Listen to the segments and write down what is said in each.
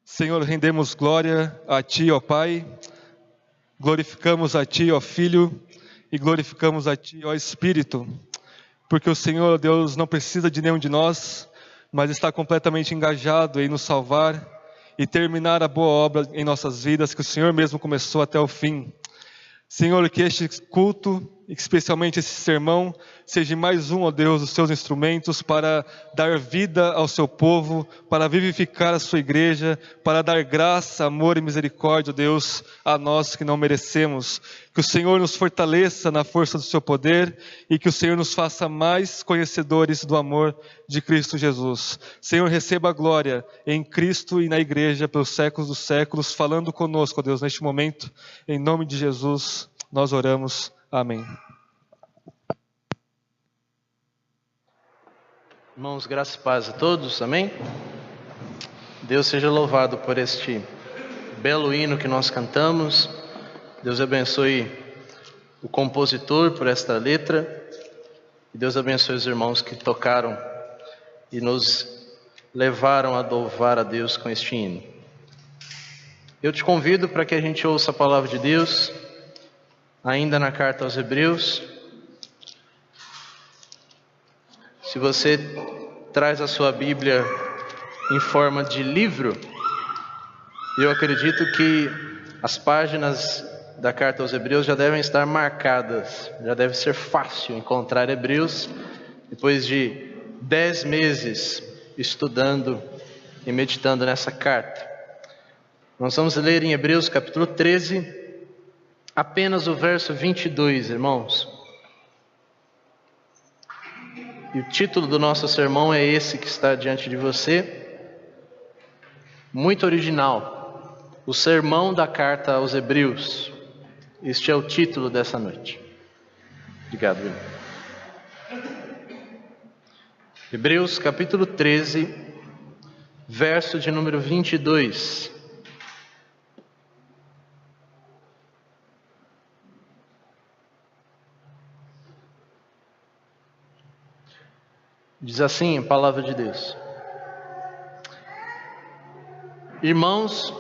Senhor, rendemos glória a Ti, ó Pai, glorificamos a Ti, ó Filho, e glorificamos a Ti, ó Espírito, porque o Senhor, Deus, não precisa de nenhum de nós, mas está completamente engajado em nos salvar e terminar a boa obra em nossas vidas, que o Senhor mesmo começou até o fim. Senhor, que este culto, especialmente esse sermão, seja mais um, ó Deus, dos Seus instrumentos para dar vida ao Seu povo, para vivificar a Sua igreja, para dar graça, amor e misericórdia, ó Deus, a nós que não merecemos. Que o Senhor nos fortaleça na força do Seu poder e que o Senhor nos faça mais conhecedores do amor de Cristo Jesus. Senhor, receba a glória em Cristo e na igreja pelos séculos dos séculos, falando conosco, ó Deus, neste momento, em nome de Jesus, nós oramos. Amém. Irmãos, graça e paz a todos, amém? Deus seja louvado por este belo hino que nós cantamos. Deus abençoe o compositor por esta letra. E Deus abençoe os irmãos que tocaram e nos levaram a louvar a Deus com este hino. Eu te convido para que a gente ouça a palavra de Deus, ainda na carta aos Hebreus. Se você traz a sua Bíblia em forma de livro, eu acredito que as páginas da carta aos Hebreus já devem estar marcadas, já deve ser fácil encontrar Hebreus, depois de 10 meses estudando e meditando nessa carta. Nós vamos ler em Hebreus capítulo 13, apenas o verso 22, irmãos. E o título do nosso sermão é esse que está diante de você, muito original, o sermão da carta aos Hebreus. Este é o título dessa noite. Obrigado, irmão. Hebreus capítulo 13, verso de número 22. Diz assim a palavra de Deus: Irmãos,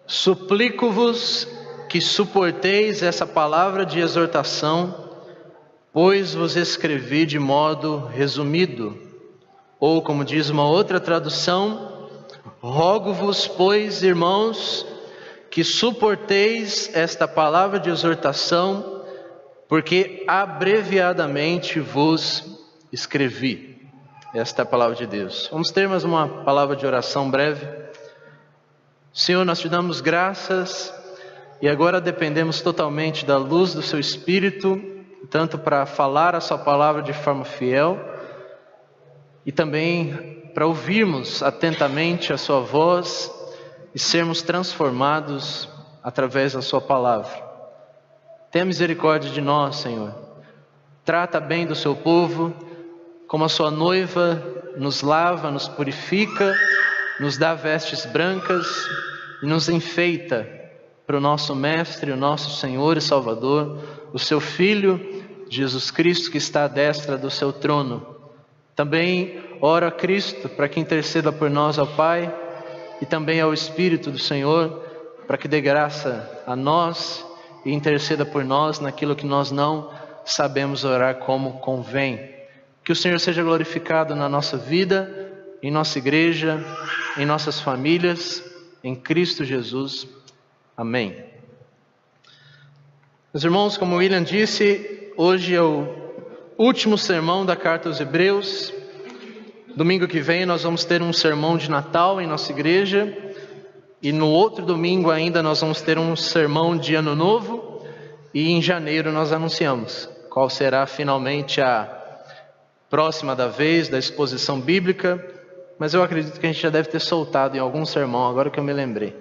suplico-vos que suporteis essa palavra de exortação, pois vos escrevi de modo resumido. Ou, como diz uma outra tradução, rogo-vos, pois, irmãos, que suporteis esta palavra de exortação, porque abreviadamente vos escrevi. Esta é a palavra de Deus. Vamos ter mais uma palavra de oração breve. Senhor, nós te damos graças e agora dependemos totalmente da luz do Seu Espírito, tanto para falar a Sua palavra de forma fiel e também para ouvirmos atentamente a Sua voz e sermos transformados através da Sua palavra. Tenha misericórdia de nós, Senhor. Trata bem do Seu povo, como a Sua noiva nos lava, nos purifica, nos dá vestes brancas e nos enfeita para o nosso Mestre, o nosso Senhor e Salvador, o Seu Filho, Jesus Cristo, que está à destra do Seu trono. Também oro a Cristo para que interceda por nós ao Pai e também ao Espírito do Senhor, para que dê graça a nós e interceda por nós naquilo que nós não sabemos orar como convém. Que o Senhor seja glorificado na nossa vida, em nossa igreja, em nossas famílias, em Cristo Jesus. Amém. Meus irmãos, como o William disse, hoje é o último sermão da carta aos Hebreus. Domingo que vem nós vamos ter um sermão de Natal em nossa igreja. E no outro domingo ainda nós vamos ter um sermão de Ano Novo. E em janeiro nós anunciamos qual será finalmente a próxima da vez da exposição bíblica, mas eu acredito que a gente já deve ter soltado em algum sermão, agora que eu me lembrei.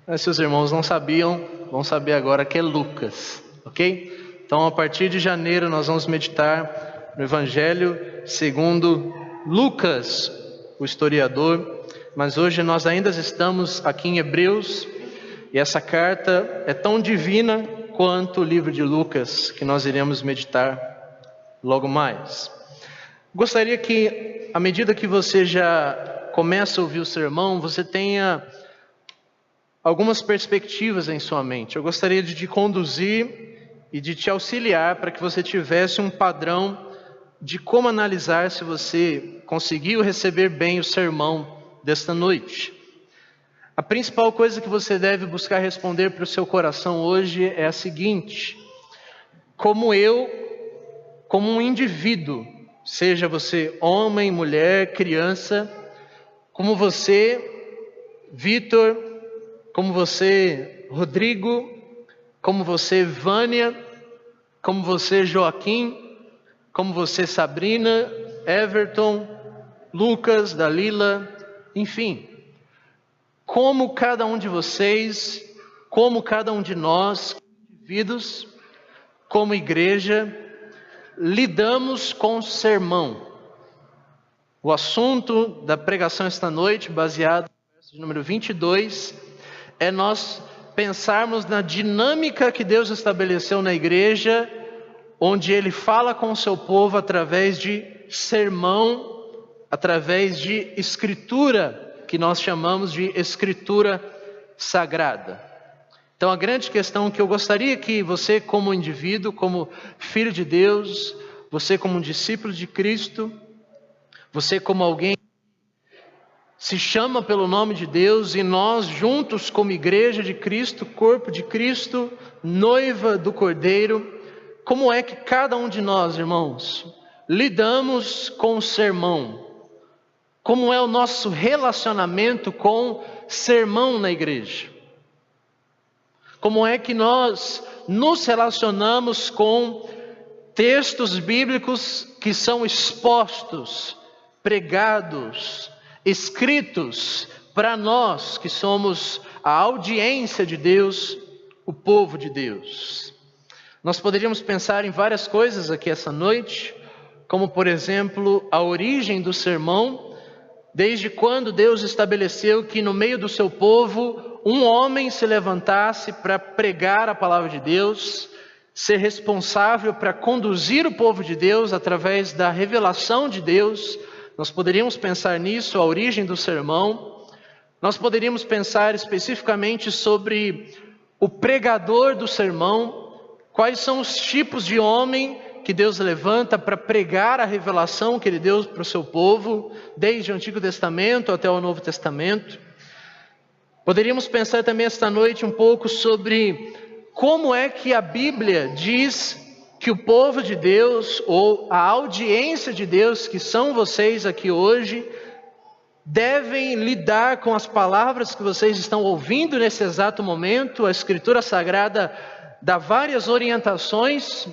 Mas se os irmãos não sabiam, vão saber agora que é Lucas, ok? Então a partir de janeiro nós vamos meditar no Evangelho segundo Lucas, o historiador, mas hoje nós ainda estamos aqui em Hebreus, e essa carta é tão divina quanto o livro de Lucas, que nós iremos meditar logo mais. Gostaria que, à medida que você já começa a ouvir o sermão, você tenha algumas perspectivas em sua mente. Eu gostaria de te conduzir e de te auxiliar para que você tivesse um padrão de como analisar se você conseguiu receber bem o sermão desta noite. A principal coisa que você deve buscar responder para o seu coração hoje é a seguinte: como um indivíduo, seja você homem, mulher, criança, como você, Vitor, como você, Rodrigo, como você, Vânia, como você, Joaquim, como você, Sabrina, Everton, Lucas, Dalila, enfim, como cada um de vocês, como cada um de nós, indivíduos, como igreja, lidamos com o sermão. O assunto da pregação esta noite, baseado no verso de número 22, é nós pensarmos na dinâmica que Deus estabeleceu na igreja, onde Ele fala com o seu povo através de sermão, através de escritura, que nós chamamos de escritura sagrada. Então a grande questão que eu gostaria que você, como indivíduo, como filho de Deus, você como um discípulo de Cristo, você como alguém que se chama pelo nome de Deus, e nós juntos como igreja de Cristo, corpo de Cristo, noiva do Cordeiro, como é que cada um de nós, irmãos, lidamos com o sermão? Como é o nosso relacionamento com sermão na igreja? Como é que nós nos relacionamos com textos bíblicos que são expostos, pregados, escritos para nós que somos a audiência de Deus, o povo de Deus? Nós poderíamos pensar em várias coisas aqui essa noite, como por exemplo a origem do sermão, desde quando Deus estabeleceu que no meio do seu povo um homem se levantasse para pregar a palavra de Deus, ser responsável para conduzir o povo de Deus através da revelação de Deus. Nós poderíamos pensar nisso, a origem do sermão. Nós poderíamos pensar especificamente sobre o pregador do sermão, quais são os tipos de homem que Deus levanta para pregar a revelação que Ele deu para o seu povo, desde o Antigo Testamento até o Novo Testamento. Poderíamos pensar também esta noite um pouco sobre como é que a Bíblia diz que o povo de Deus, ou a audiência de Deus, que são vocês aqui hoje, devem lidar com as palavras que vocês estão ouvindo nesse exato momento. A Escritura Sagrada dá várias orientações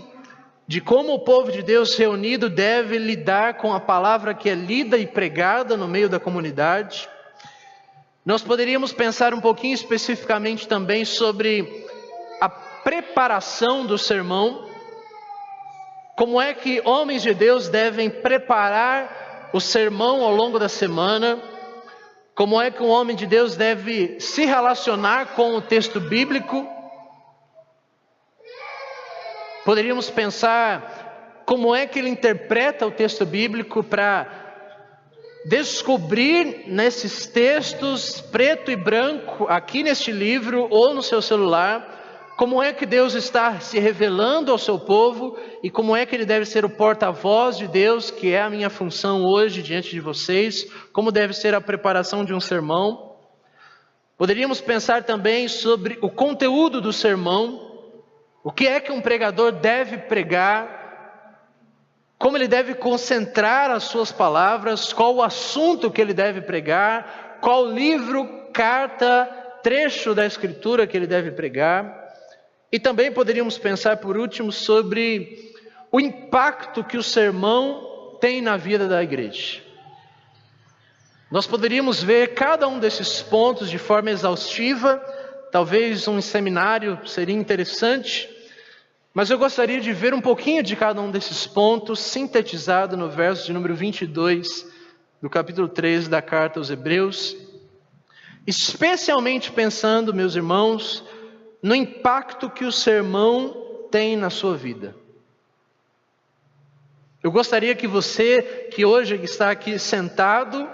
de como o povo de Deus reunido deve lidar com a palavra que é lida e pregada no meio da comunidade. Nós poderíamos pensar um pouquinho especificamente também sobre a preparação do sermão. Como é que homens de Deus devem preparar o sermão ao longo da semana? Como é que um homem de Deus deve se relacionar com o texto bíblico? Poderíamos pensar como é que ele interpreta o texto bíblico para descobrir nesses textos preto e branco, aqui neste livro ou no seu celular, como é que Deus está se revelando ao seu povo e como é que ele deve ser o porta-voz de Deus, que é a minha função hoje diante de vocês, como deve ser a preparação de um sermão. Poderíamos pensar também sobre o conteúdo do sermão, o que é que um pregador deve pregar, como ele deve concentrar as suas palavras, qual o assunto que ele deve pregar, qual livro, carta, trecho da Escritura que ele deve pregar. E também poderíamos pensar, por último, sobre o impacto que o sermão tem na vida da igreja. Nós poderíamos ver cada um desses pontos de forma exaustiva, talvez um seminário seria interessante, mas eu gostaria de ver um pouquinho de cada um desses pontos sintetizado no verso de número 22 do capítulo 13 da carta aos Hebreus, especialmente pensando, meus irmãos, no impacto que o sermão tem na sua vida. Eu gostaria que você, que hoje está aqui sentado,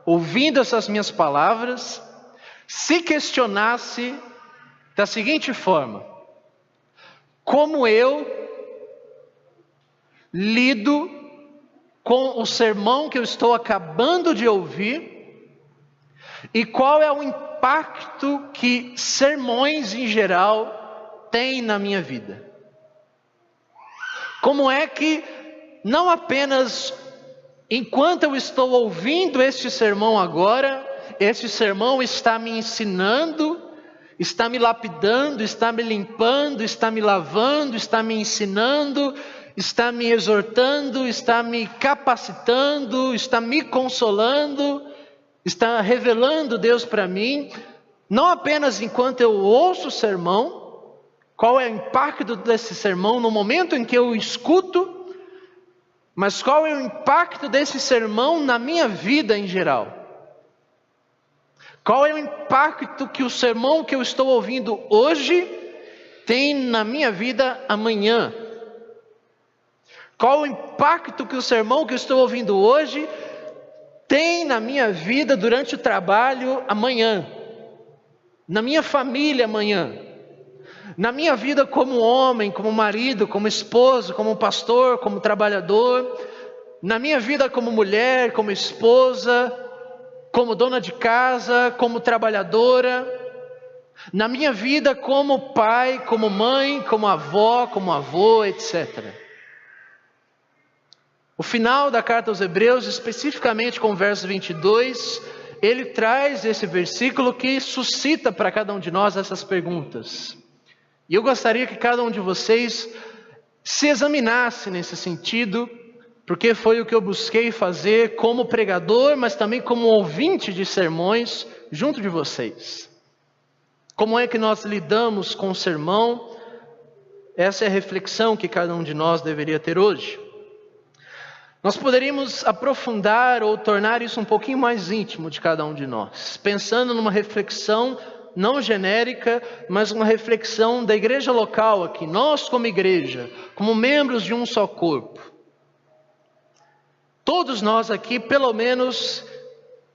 ouvindo essas minhas palavras, se questionasse da seguinte forma: como eu lido com o sermão que eu estou acabando de ouvir e qual é o impacto que sermões em geral têm na minha vida? Como é que, não apenas enquanto eu estou ouvindo este sermão agora, este sermão está me ensinando, está me lapidando, está me limpando, está me lavando, está me ensinando, está me exortando, está me capacitando, está me consolando, está revelando Deus para mim, não apenas enquanto eu ouço o sermão, qual é o impacto desse sermão no momento em que eu escuto, mas qual é o impacto desse sermão na minha vida em geral? Qual é o impacto que o sermão que eu estou ouvindo hoje tem na minha vida amanhã? Qual o impacto que o sermão que eu estou ouvindo hoje tem na minha vida durante o trabalho amanhã? Na minha família amanhã? Na minha vida como homem, como marido, como esposo, como pastor, como trabalhador? Na minha vida como mulher, como esposa, como dona de casa, como trabalhadora? Na minha vida como pai, como mãe, como avó, como avô, etc. O final da carta aos Hebreus, especificamente com o verso 22, ele traz esse versículo que suscita para cada um de nós essas perguntas. E eu gostaria que cada um de vocês se examinasse nesse sentido, porque foi o que eu busquei fazer como pregador, mas também como ouvinte de sermões junto de vocês. Como é que nós lidamos com o sermão? Essa é a reflexão que cada um de nós deveria ter hoje. Nós poderíamos aprofundar ou tornar isso um pouquinho mais íntimo de cada um de nós, pensando numa reflexão não genérica, mas uma reflexão da igreja local aqui, nós como igreja, como membros de um só corpo. Todos nós aqui, pelo menos,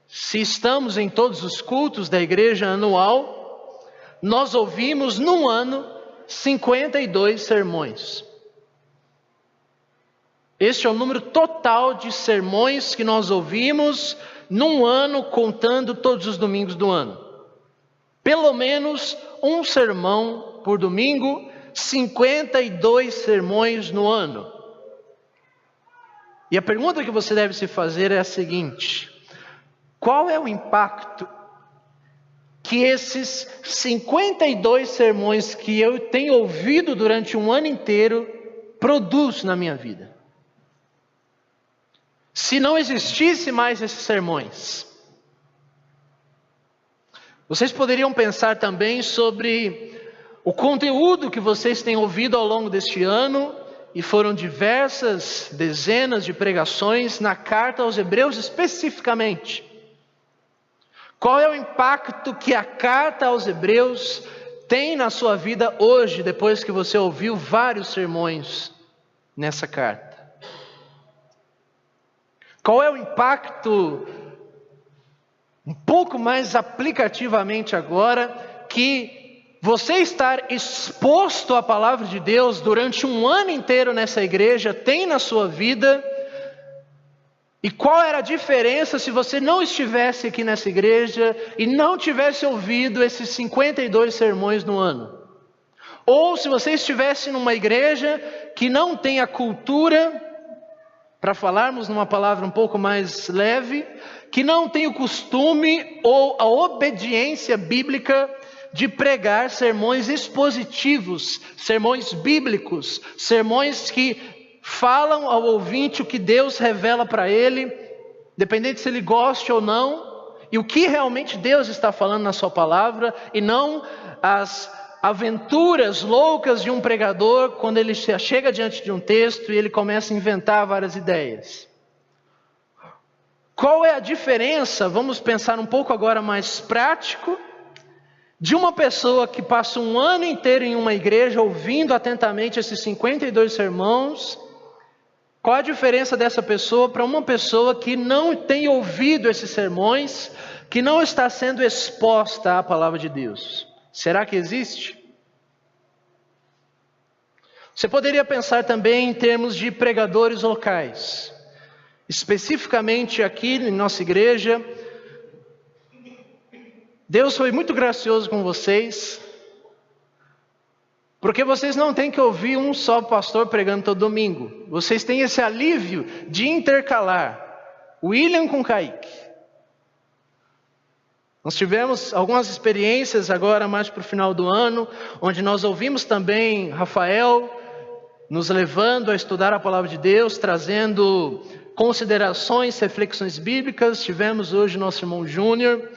se estamos em todos os cultos da igreja anual, nós ouvimos num ano 52 sermões. Este é o número total de sermões que nós ouvimos num ano, contando todos os domingos do ano. Pelo menos um sermão por domingo, 52 sermões no ano. E a pergunta que você deve se fazer é a seguinte: qual é o impacto que esses 52 sermões que eu tenho ouvido durante um ano inteiro produz na minha vida? Se não existisse mais esses sermões, vocês poderiam pensar também sobre o conteúdo que vocês têm ouvido ao longo deste ano, e foram diversas dezenas de pregações na carta aos Hebreus especificamente. Qual é o impacto que a carta aos Hebreus tem na sua vida hoje, depois que você ouviu vários sermões nessa carta? Qual é o impacto, um pouco mais aplicativamente agora, que você estar exposto à palavra de Deus durante um ano inteiro nessa igreja tem na sua vida? E qual era a diferença se você não estivesse aqui nessa igreja e não tivesse ouvido esses 52 sermões no ano? Ou se você estivesse numa igreja que não tem a cultura, para falarmos numa palavra um pouco mais leve, que não tem o costume ou a obediência bíblica de pregar sermões expositivos, sermões bíblicos, sermões que falam ao ouvinte o que Deus revela para ele, dependente se ele goste ou não, e o que realmente Deus está falando na sua palavra, e não as aventuras loucas de um pregador quando ele chega diante de um texto e ele começa a inventar várias ideias. Qual é a diferença, vamos pensar um pouco agora mais prático, de uma pessoa que passa um ano inteiro em uma igreja ouvindo atentamente esses 52 sermões? Qual a diferença dessa pessoa para uma pessoa que não tem ouvido esses sermões, que não está sendo exposta à palavra de Deus? Será que existe? Você poderia pensar também em termos de pregadores locais. Especificamente aqui em nossa igreja, Deus foi muito gracioso com vocês, porque vocês não têm que ouvir um só pastor pregando todo domingo. Vocês têm esse alívio de intercalar William com Kaique. Nós tivemos algumas experiências agora mais para o final do ano, onde nós ouvimos também Rafael nos levando a estudar a palavra de Deus, trazendo considerações, reflexões bíblicas. Tivemos hoje nosso irmão Júnior.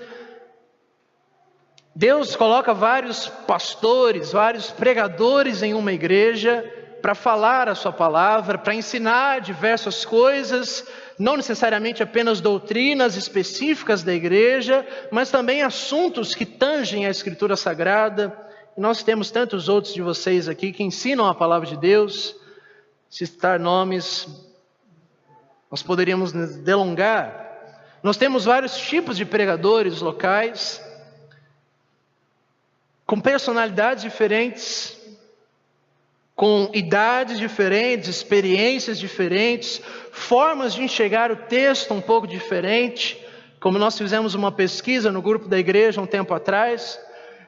Deus coloca vários pastores, vários pregadores em uma igreja para falar a sua palavra, para ensinar diversas coisas, não necessariamente apenas doutrinas específicas da igreja, mas também assuntos que tangem a Escritura Sagrada. E nós temos tantos outros de vocês aqui que ensinam a palavra de Deus. Citar nomes, nós poderíamos nos delongar. Nós temos vários tipos de pregadores locais, com personalidades diferentes, com idades diferentes, experiências diferentes, formas de enxergar o texto um pouco diferente. Como nós fizemos uma pesquisa no grupo da igreja um tempo atrás,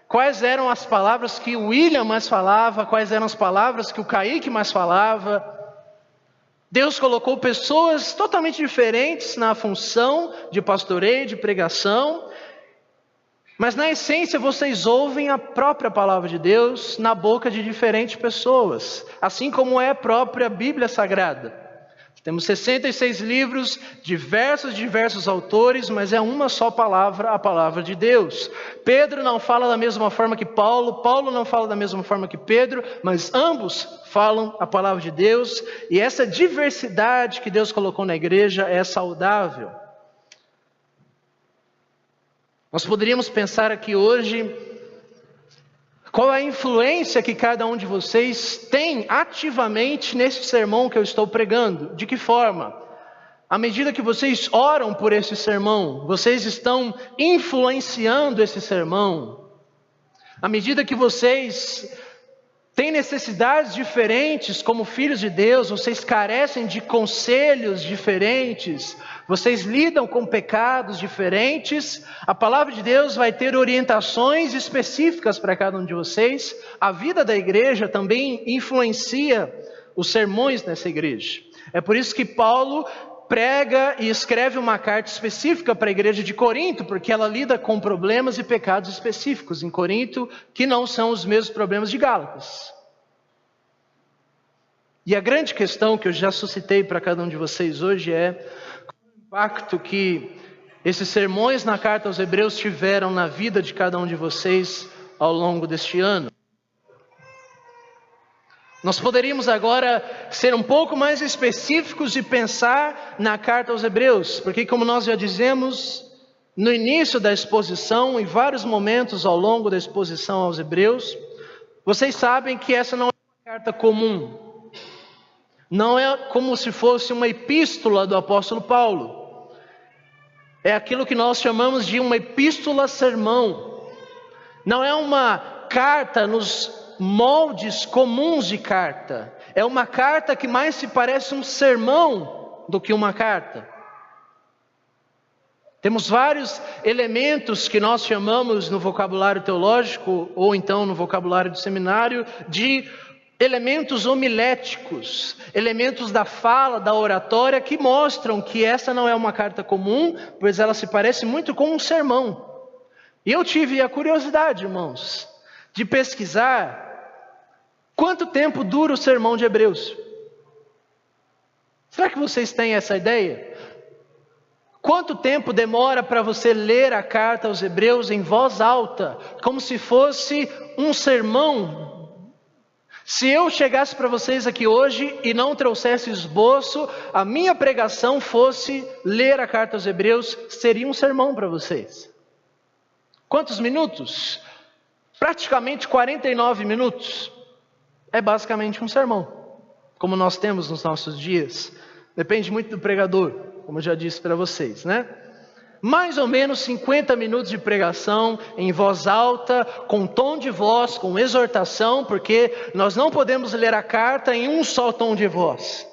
quais eram as palavras que o William mais falava, quais eram as palavras que o Kaique mais falava. Deus colocou pessoas totalmente diferentes na função de pastoreio, de pregação, mas na essência vocês ouvem a própria palavra de Deus na boca de diferentes pessoas, assim como é a própria Bíblia Sagrada. Temos 66 livros, diversos autores, mas é uma só palavra, a palavra de Deus. Pedro não fala da mesma forma que Paulo, Paulo não fala da mesma forma que Pedro, mas ambos falam a palavra de Deus, e essa diversidade que Deus colocou na igreja é saudável. Nós poderíamos pensar aqui hoje, qual é a influência que cada um de vocês tem ativamente nesse sermão que eu estou pregando? De que forma? À medida que vocês oram por esse sermão, vocês estão influenciando esse sermão. À medida que vocês têm necessidades diferentes como filhos de Deus, vocês carecem de conselhos diferentes, vocês lidam com pecados diferentes, a palavra de Deus vai ter orientações específicas para cada um de vocês. A vida da igreja também influencia os sermões nessa igreja. É por isso que Paulo prega e escreve uma carta específica para a igreja de Corinto, porque ela lida com problemas e pecados específicos em Corinto, que não são os mesmos problemas de Gálatas. E a grande questão que eu já suscitei para cada um de vocês hoje é qual o impacto que esses sermões na carta aos Hebreus tiveram na vida de cada um de vocês ao longo deste ano. Nós poderíamos agora ser um pouco mais específicos e pensar na carta aos Hebreus, porque como nós já dizemos no início da exposição, em vários momentos ao longo da exposição aos Hebreus, vocês sabem que essa não é uma carta comum, não é como se fosse uma epístola do apóstolo Paulo, é aquilo que nós chamamos de uma epístola-sermão, não é uma carta nos moldes comuns de carta, é uma carta que mais se parece um sermão do que uma carta. Temos vários elementos que nós chamamos no vocabulário teológico, ou então no vocabulário do seminário, de elementos homiléticos, elementos da fala, da oratória, que mostram que essa não é uma carta comum, pois ela se parece muito com um sermão. E eu tive a curiosidade, irmãos, de pesquisar quanto tempo dura o sermão de Hebreus. Será que vocês têm essa ideia? Quanto tempo demora para você ler a carta aos Hebreus em voz alta, como se fosse um sermão? Se eu chegasse para vocês aqui hoje e não trouxesse esboço, a minha pregação fosse ler a carta aos Hebreus, seria um sermão para vocês. Quantos minutos? Praticamente 49 minutos. É basicamente um sermão, como nós temos nos nossos dias. Depende muito do pregador, como eu já disse para vocês, né? mais ou menos 50 minutos de pregação em voz alta, com tom de voz, com exortação, porque nós não podemos ler a carta em um só tom de voz.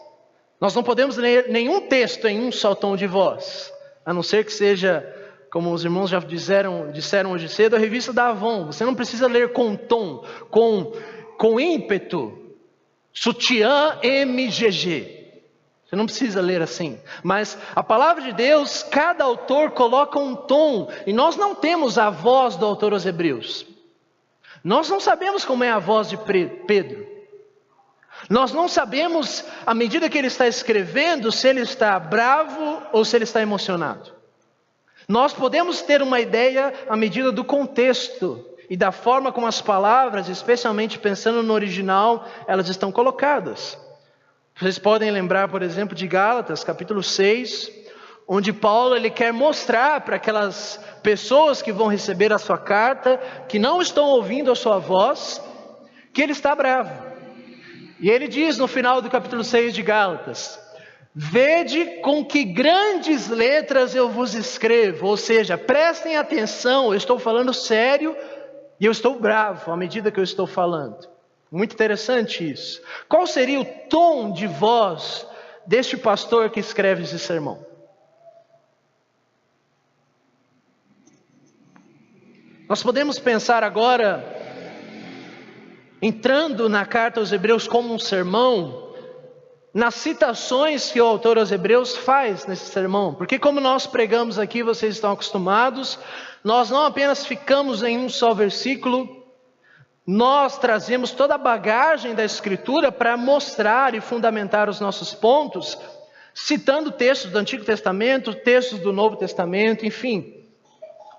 Nós não podemos ler nenhum texto em um só tom de voz, a não ser que seja, como os irmãos já disseram hoje cedo, a revista da Avon. Você não precisa ler com tom, com ímpeto, sutiã MGG. Você não precisa ler assim, mas a palavra de Deus, cada autor coloca um tom, e nós não temos a voz do autor aos Hebreus. Nós não sabemos como é a voz de Pedro. Nós não sabemos, à medida que ele está escrevendo, se ele está bravo ou se ele está emocionado. Nós podemos ter uma ideia à medida do contexto e da forma como as palavras, especialmente pensando no original, elas estão colocadas. Vocês podem lembrar, por exemplo, de Gálatas, capítulo 6, onde Paulo ele quer mostrar para aquelas pessoas que vão receber a sua carta, que não estão ouvindo a sua voz, que ele está bravo. E ele diz no final do capítulo 6 de Gálatas: vede com que grandes letras eu vos escrevo, ou seja, prestem atenção, eu estou falando sério e eu estou bravo à medida que eu estou falando. Muito interessante isso. Qual seria o tom de voz deste pastor que escreve esse sermão? Nós podemos pensar agora, entrando na carta aos Hebreus como um sermão, nas citações que o autor aos Hebreus faz nesse sermão. Porque como nós pregamos aqui, vocês estão acostumados, nós não apenas ficamos em um só versículo, nós trazemos toda a bagagem da Escritura para mostrar e fundamentar os nossos pontos, citando textos do Antigo Testamento, textos do Novo Testamento, enfim.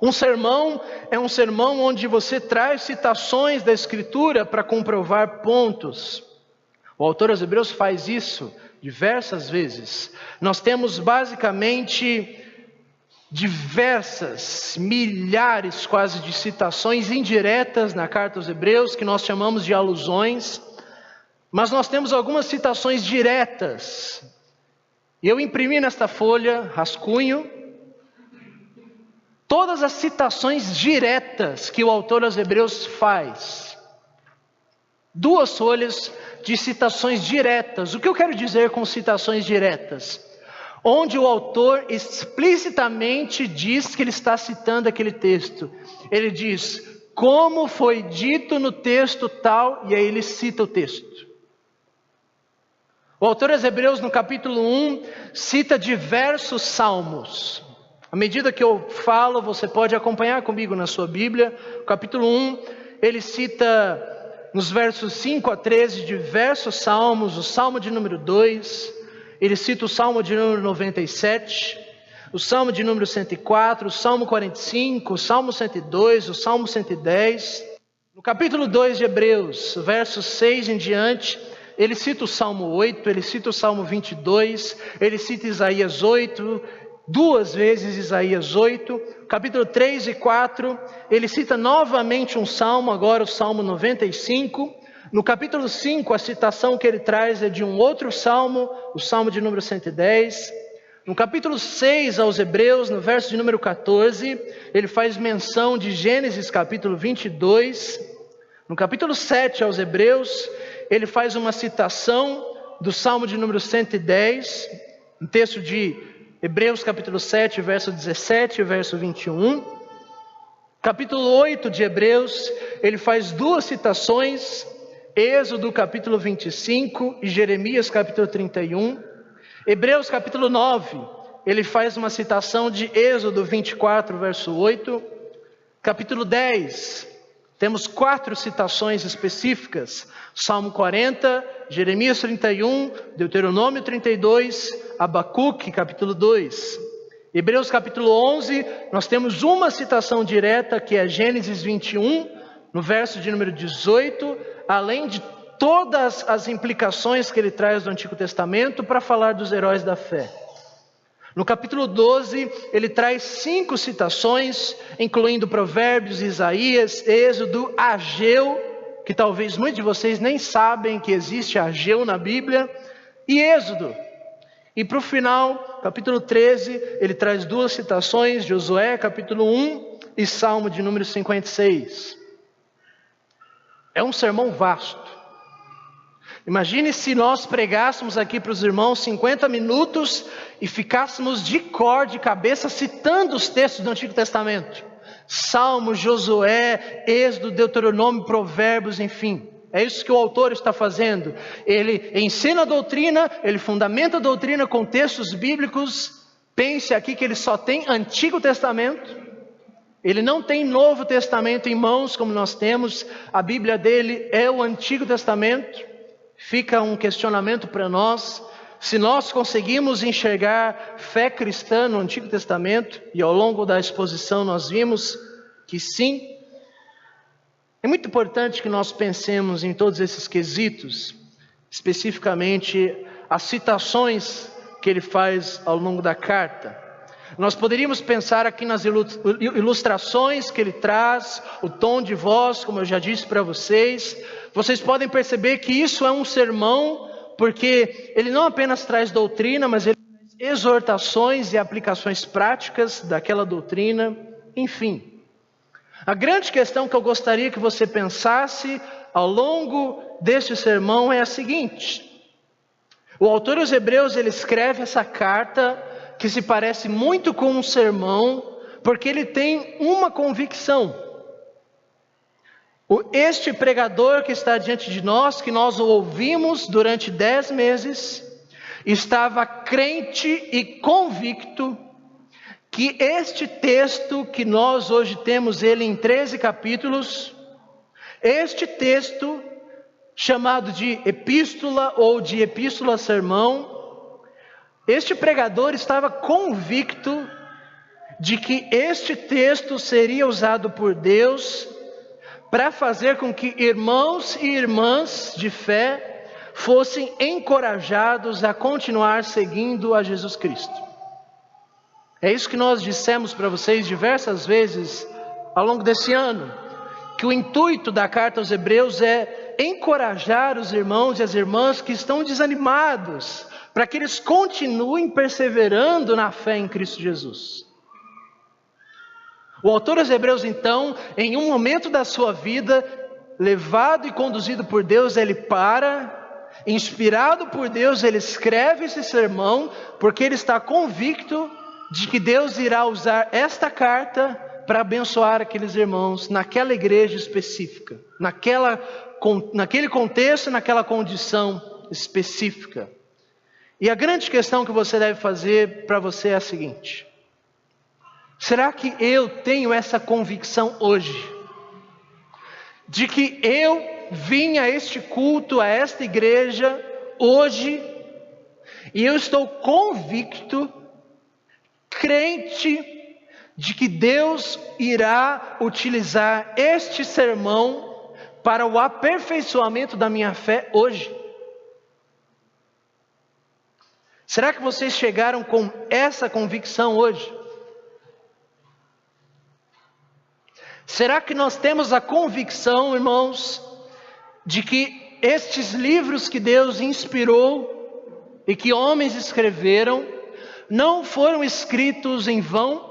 Um sermão é um sermão onde você traz citações da Escritura para comprovar pontos. O autor aos Hebreus faz isso diversas vezes. Nós temos basicamente diversas, milhares quase de citações indiretas na carta aos Hebreus, que nós chamamos de alusões, mas nós temos algumas citações diretas. Eu imprimi nesta folha, rascunho, todas as citações diretas que o autor aos Hebreus faz. 2 folhas de citações diretas. O que eu quero dizer com citações diretas? Onde o autor explicitamente diz que ele está citando aquele texto. Ele diz, como foi dito no texto tal, e aí ele cita o texto. O autor aos Hebreus, no capítulo 1, cita diversos salmos. À medida que eu falo, você pode acompanhar comigo na sua Bíblia. O capítulo 1, ele cita nos versos 5 a 13 diversos salmos, o salmo de número 2, ele cita o salmo de número 97, o salmo de número 104, o salmo 45, o salmo 102, o salmo 110. No capítulo 2 de Hebreus, versos 6 em diante, ele cita o salmo 8, ele cita o salmo 22, ele cita Isaías 8, 2 vezes Isaías 8, capítulo 3 e 4, ele cita novamente um salmo, agora o salmo 95, no capítulo 5 a citação que ele traz é de um outro salmo, o salmo de número 110, no capítulo 6 aos Hebreus, no verso de número 14, ele faz menção de Gênesis capítulo 22, no capítulo 7 aos Hebreus, ele faz uma citação do salmo de número 110, um texto de Hebreus capítulo 7, verso 17 e verso 21. Capítulo 8 de Hebreus, ele faz 2 citações, Êxodo capítulo 25 e Jeremias capítulo 31. Hebreus capítulo 9, ele faz uma citação de Êxodo 24, verso 8. Capítulo 10, temos 4 citações específicas, Salmo 40, Jeremias 31, Deuteronômio 32, Abacuque capítulo 2. Hebreus capítulo 11, nós temos uma citação direta que é Gênesis 21, no verso de número 18, além de todas as implicações que ele traz do Antigo Testamento para falar dos heróis da fé. No capítulo 12, ele traz 5 citações, incluindo Provérbios, Isaías, Êxodo, Ageu, que talvez muitos de vocês nem sabem que existe Ageu na Bíblia, e Êxodo. E para o final, capítulo 13, ele traz duas citações, Josué, capítulo 1 e Salmo de número 56. É um sermão vasto. Imagine se nós pregássemos aqui para os irmãos 50 minutos e ficássemos de cor, de cabeça, citando os textos do Antigo Testamento. Salmo, Josué, Êxodo, Deuteronômio, Provérbios, enfim. É isso que o autor está fazendo. Ele ensina a doutrina, ele fundamenta a doutrina com textos bíblicos. Pense aqui que ele só tem Antigo Testamento. Ele não tem Novo Testamento em mãos como nós temos. A Bíblia dele é o Antigo Testamento. Fica um questionamento para nós. Se nós conseguimos enxergar fé cristã no Antigo Testamento, e ao longo da exposição nós vimos que sim, é muito importante que nós pensemos em todos esses quesitos, especificamente as citações que ele faz ao longo da carta. Nós poderíamos pensar aqui nas ilustrações que ele traz, o tom de voz, como eu já disse para vocês. Vocês podem perceber que isso é um sermão, porque ele não apenas traz doutrina, mas ele traz exortações e aplicações práticas daquela doutrina, enfim. A grande questão que eu gostaria que você pensasse ao longo deste sermão é a seguinte: o autor aos Hebreus, ele escreve essa carta que se parece muito com um sermão, porque ele tem uma convicção. Este pregador que está diante de nós, que nós o ouvimos durante 10 meses, estava crente e convicto que este texto que nós hoje temos ele em 13 capítulos, este texto chamado de epístola ou de epístola-sermão, este pregador estava convicto de que este texto seria usado por Deus para fazer com que irmãos e irmãs de fé fossem encorajados a continuar seguindo a Jesus Cristo. É isso que nós dissemos para vocês diversas vezes ao longo desse ano, que o intuito da carta aos Hebreus é encorajar os irmãos e as irmãs que estão desanimados, para que eles continuem perseverando na fé em Cristo Jesus. O autor aos Hebreus, então, em um momento da sua vida, levado e conduzido por Deus, ele para, inspirado por Deus, ele escreve esse sermão, porque ele está convicto de que Deus irá usar esta carta para abençoar aqueles irmãos naquela igreja específica, naquele contexto, naquela condição específica. E a grande questão que você deve fazer para você é a seguinte: será que eu tenho essa convicção hoje? De que eu vim a este culto, a esta igreja, hoje, e eu estou convicto, crente, de que Deus irá utilizar este sermão para o aperfeiçoamento da minha fé hoje? Será que vocês chegaram com essa convicção hoje? Será que nós temos a convicção, irmãos, de que estes livros que Deus inspirou e que homens escreveram, não foram escritos em vão,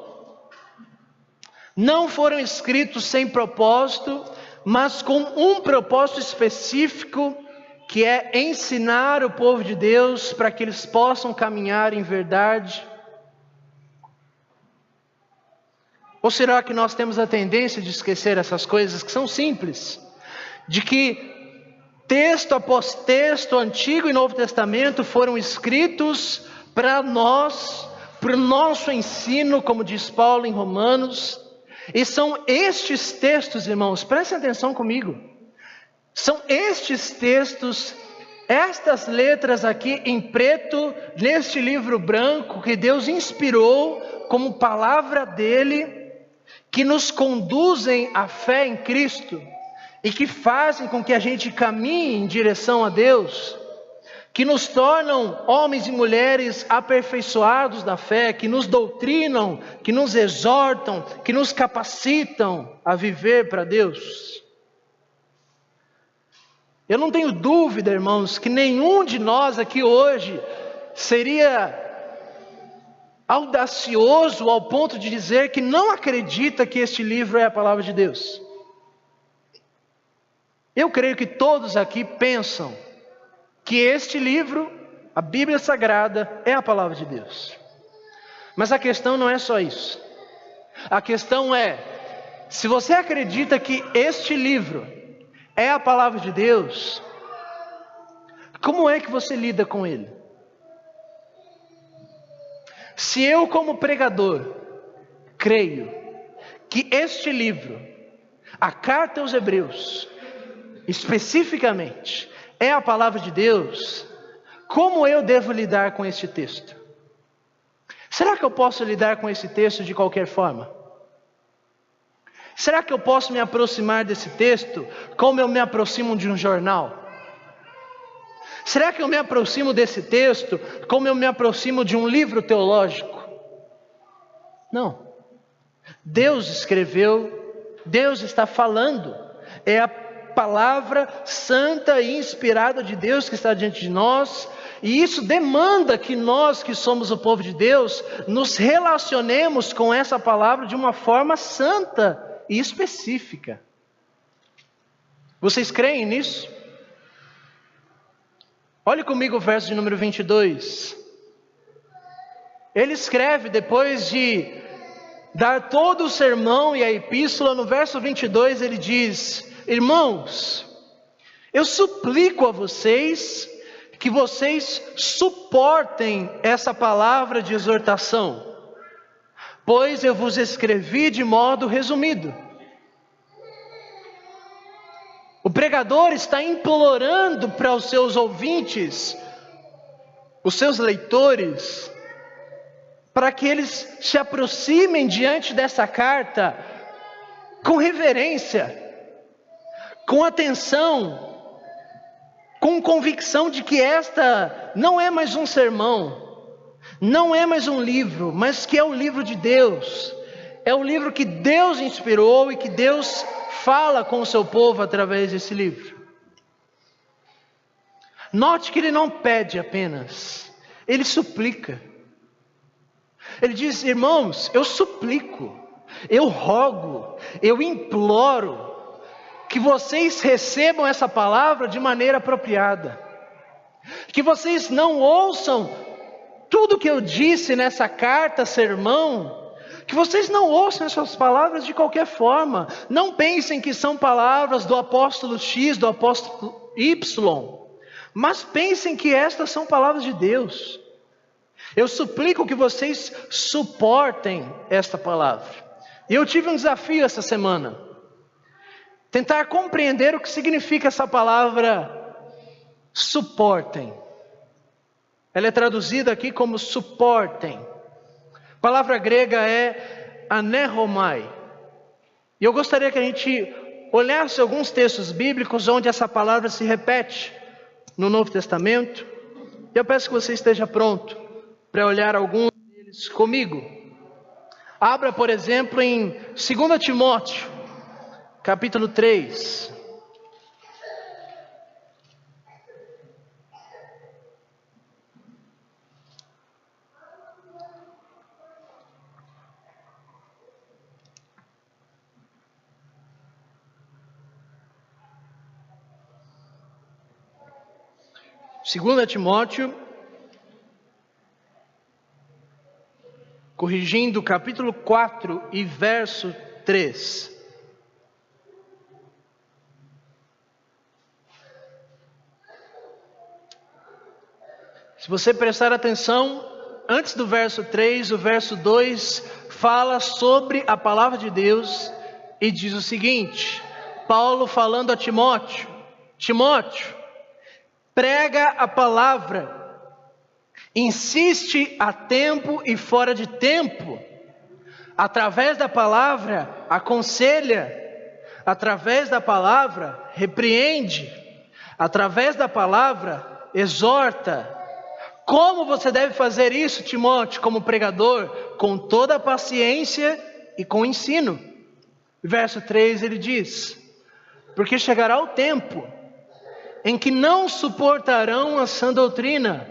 não foram escritos sem propósito, mas com um propósito específico, que é ensinar o povo de Deus para que eles possam caminhar em verdade? Ou será que nós temos a tendência de esquecer essas coisas que são simples? De que texto após texto, Antigo e Novo Testamento, foram escritos para nós, para o nosso ensino, como diz Paulo em Romanos. E são estes textos, irmãos, prestem atenção comigo. São estes textos, estas letras aqui em preto, neste livro branco, que Deus inspirou como palavra dele, que nos conduzem à fé em Cristo e que fazem com que a gente caminhe em direção a Deus, que nos tornam homens e mulheres aperfeiçoados da fé, que nos doutrinam, que nos exortam, que nos capacitam a viver para Deus. Eu não tenho dúvida, irmãos, que nenhum de nós aqui hoje seria audacioso ao ponto de dizer que não acredita que este livro é a palavra de Deus. Eu creio que todos aqui pensam que este livro, a Bíblia Sagrada, é a palavra de Deus. Mas a questão não é só isso. A questão é, se você acredita que este livro é a palavra de Deus, como é que você lida com ele? Se eu, como pregador, creio que este livro, a carta aos Hebreus, especificamente, é a palavra de Deus, como eu devo lidar com este texto? Será que eu posso lidar com esse texto de qualquer forma? Será que eu posso me aproximar desse texto como eu me aproximo de um jornal? Será que eu me aproximo desse texto como eu me aproximo de um livro teológico? Não. Deus escreveu, Deus está falando, é a palavra santa e inspirada de Deus que está diante de nós, e isso demanda que nós, que somos o povo de Deus, nos relacionemos com essa palavra de uma forma santa e específica. Vocês creem nisso? Olhe comigo o verso de número 22. Ele escreve, depois de dar todo o sermão e a epístola, no verso 22 ele diz: irmãos, eu suplico a vocês que vocês suportem essa palavra de exortação, pois eu vos escrevi de modo resumido. O pregador está implorando para os seus ouvintes, os seus leitores, para que eles se aproximem diante dessa carta com reverência, com atenção, com convicção de que esta não é mais um sermão, não é mais um livro, mas que é o livro de Deus, é o livro que Deus inspirou e que Deus fala com o seu povo através desse livro. Note que ele não pede apenas, ele suplica. Ele diz: irmãos, eu suplico, eu rogo, eu imploro que vocês recebam essa palavra de maneira apropriada, que vocês não ouçam tudo que eu disse nessa carta, sermão, que vocês não ouçam essas palavras de qualquer forma. Não pensem que são palavras do apóstolo X, do apóstolo Y, mas pensem que estas são palavras de Deus. Eu suplico que vocês suportem esta palavra. E eu tive um desafio essa semana, tentar compreender o que significa essa palavra suportem. Ela é traduzida aqui como suportem. A palavra grega é aneromai. E eu gostaria que a gente olhasse alguns textos bíblicos onde essa palavra se repete no Novo Testamento. E eu peço que você esteja pronto para olhar alguns deles comigo. Abra, por exemplo, em 2 Timóteo, capítulo 3. Segunda Timóteo, corrigindo, capítulo 4 e verso 3. Se você prestar atenção, antes do verso 3, o verso 2 fala sobre a palavra de Deus e diz o seguinte: Paulo falando a Timóteo: Timóteo, prega a palavra, insiste a tempo e fora de tempo, através da palavra aconselha, através da palavra repreende, através da palavra exorta. Como você deve fazer isso, Timóteo, como pregador? Com toda a paciência e com ensino. Verso 3 ele diz: porque chegará o tempo em que não suportarão a sã doutrina,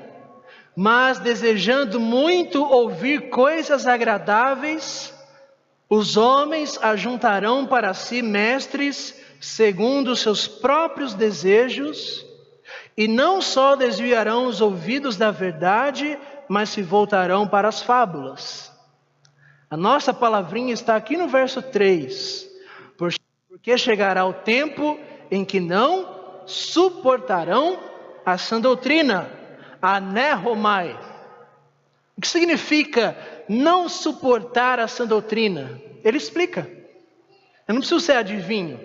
Mas desejando muito ouvir coisas agradáveis, os homens ajuntarão para si mestres segundo os seus próprios desejos, e não só desviarão os ouvidos da verdade, mas se voltarão para as fábulas. A nossa palavrinha está aqui no verso 3. Porque chegará o tempo em que não suportarão a sã doutrina, anerromai. O que significa não suportar a sã doutrina? Ele explica. Eu não preciso ser adivinho.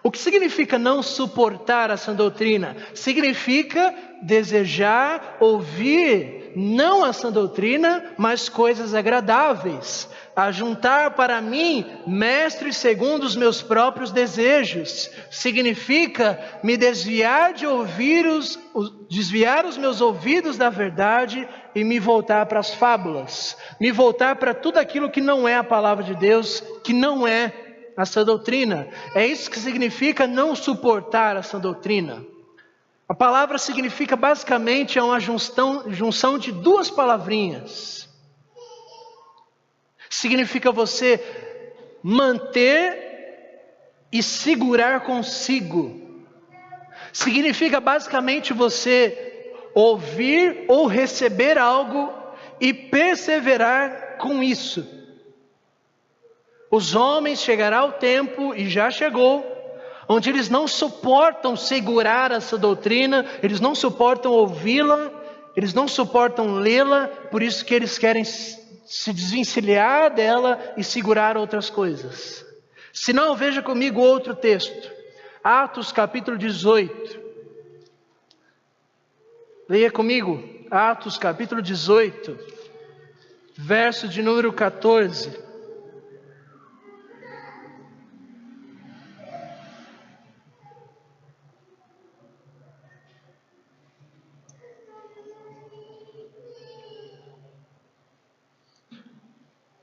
O que significa não suportar a sã doutrina? Significa desejar ouvir não a sã doutrina, mas coisas agradáveis. Ajuntar para mim mestres segundo os meus próprios desejos. Significa me desviar de ouvir desviar os meus ouvidos da verdade e me voltar para as fábulas. Me voltar para tudo aquilo que não é a palavra de Deus, que não é a sã doutrina. É isso que significa não suportar a sã doutrina. A palavra significa basicamente uma junção de duas palavrinhas. Significa você manter e segurar consigo. Significa basicamente você ouvir ou receber algo e perseverar com isso. Os homens chegará o tempo, e já chegou, onde eles não suportam segurar essa doutrina, eles não suportam ouvi-la, eles não suportam lê-la, por isso que eles querem se desvencilhar dela e segurar outras coisas. Se não, veja comigo outro texto, Atos capítulo 18. Leia comigo, Atos capítulo 18, verso de número 14.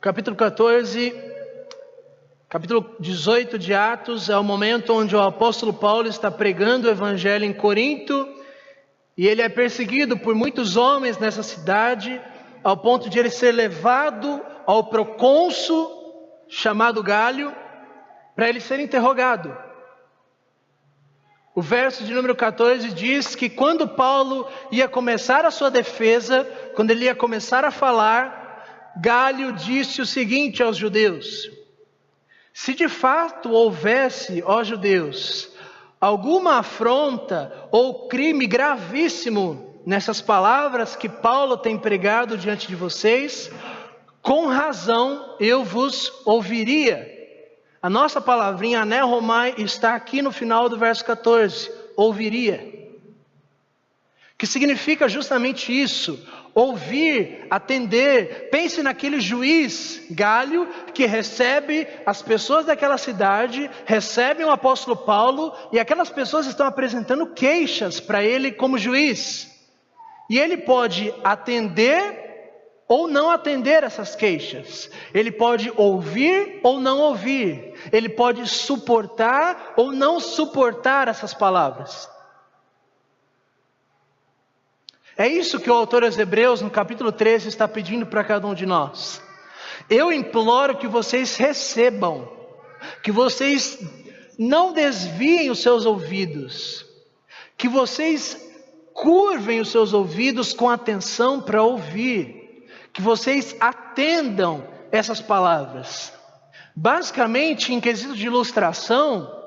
Capítulo 18 de Atos é o momento onde o apóstolo Paulo está pregando o evangelho em Corinto, e ele é perseguido por muitos homens nessa cidade, ao ponto de ele ser levado ao procônsul chamado Gálio, para ele ser interrogado. O verso de número 14 diz que quando Paulo ia começar a sua defesa, quando ele ia começar a falar, Gálio disse o seguinte aos judeus: se de fato houvesse, ó judeus, alguma afronta ou crime gravíssimo nessas palavras que Paulo tem pregado diante de vocês, com razão eu vos ouviria. A nossa palavrinha anerromai está aqui no final do verso 14, ouviria. Que significa justamente isso, ouvir, atender. Pense naquele juiz Gálio que recebe as pessoas daquela cidade, recebe o apóstolo Paulo, e aquelas pessoas estão apresentando queixas para ele como juiz. E ele pode atender ou não atender essas queixas. Ele pode ouvir ou não ouvir. Ele pode suportar ou não suportar essas palavras. É isso que o autor aos Hebreus, no capítulo 13, está pedindo para cada um de nós. Eu imploro que vocês recebam, que vocês não desviem os seus ouvidos, que vocês curvem os seus ouvidos com atenção para ouvir, que vocês atendam essas palavras. Basicamente, em quesito de ilustração,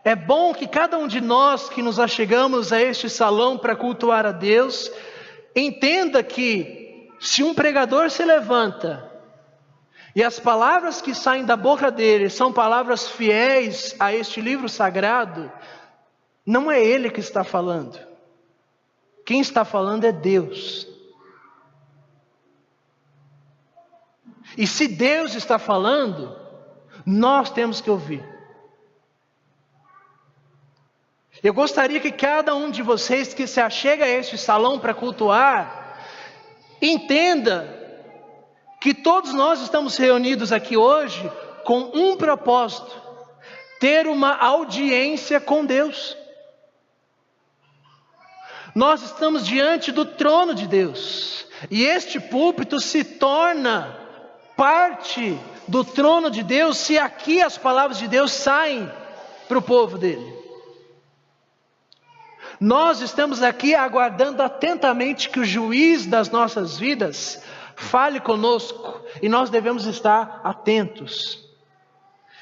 é bom que cada um de nós que nos achegamos a este salão para cultuar a Deus, entenda que se um pregador se levanta e as palavras que saem da boca dele são palavras fiéis a este livro sagrado, não é ele que está falando. Quem está falando é Deus. E se Deus está falando, nós temos que ouvir. Eu gostaria que cada um de vocês que se achega a este salão para cultuar, entenda que todos nós estamos reunidos aqui hoje com um propósito: ter uma audiência com Deus. Nós estamos diante do trono de Deus, e este púlpito se torna parte do trono de Deus se aqui as palavras de Deus saem para o povo dele. Nós estamos aqui aguardando atentamente que o juiz das nossas vidas fale conosco, e nós devemos estar atentos.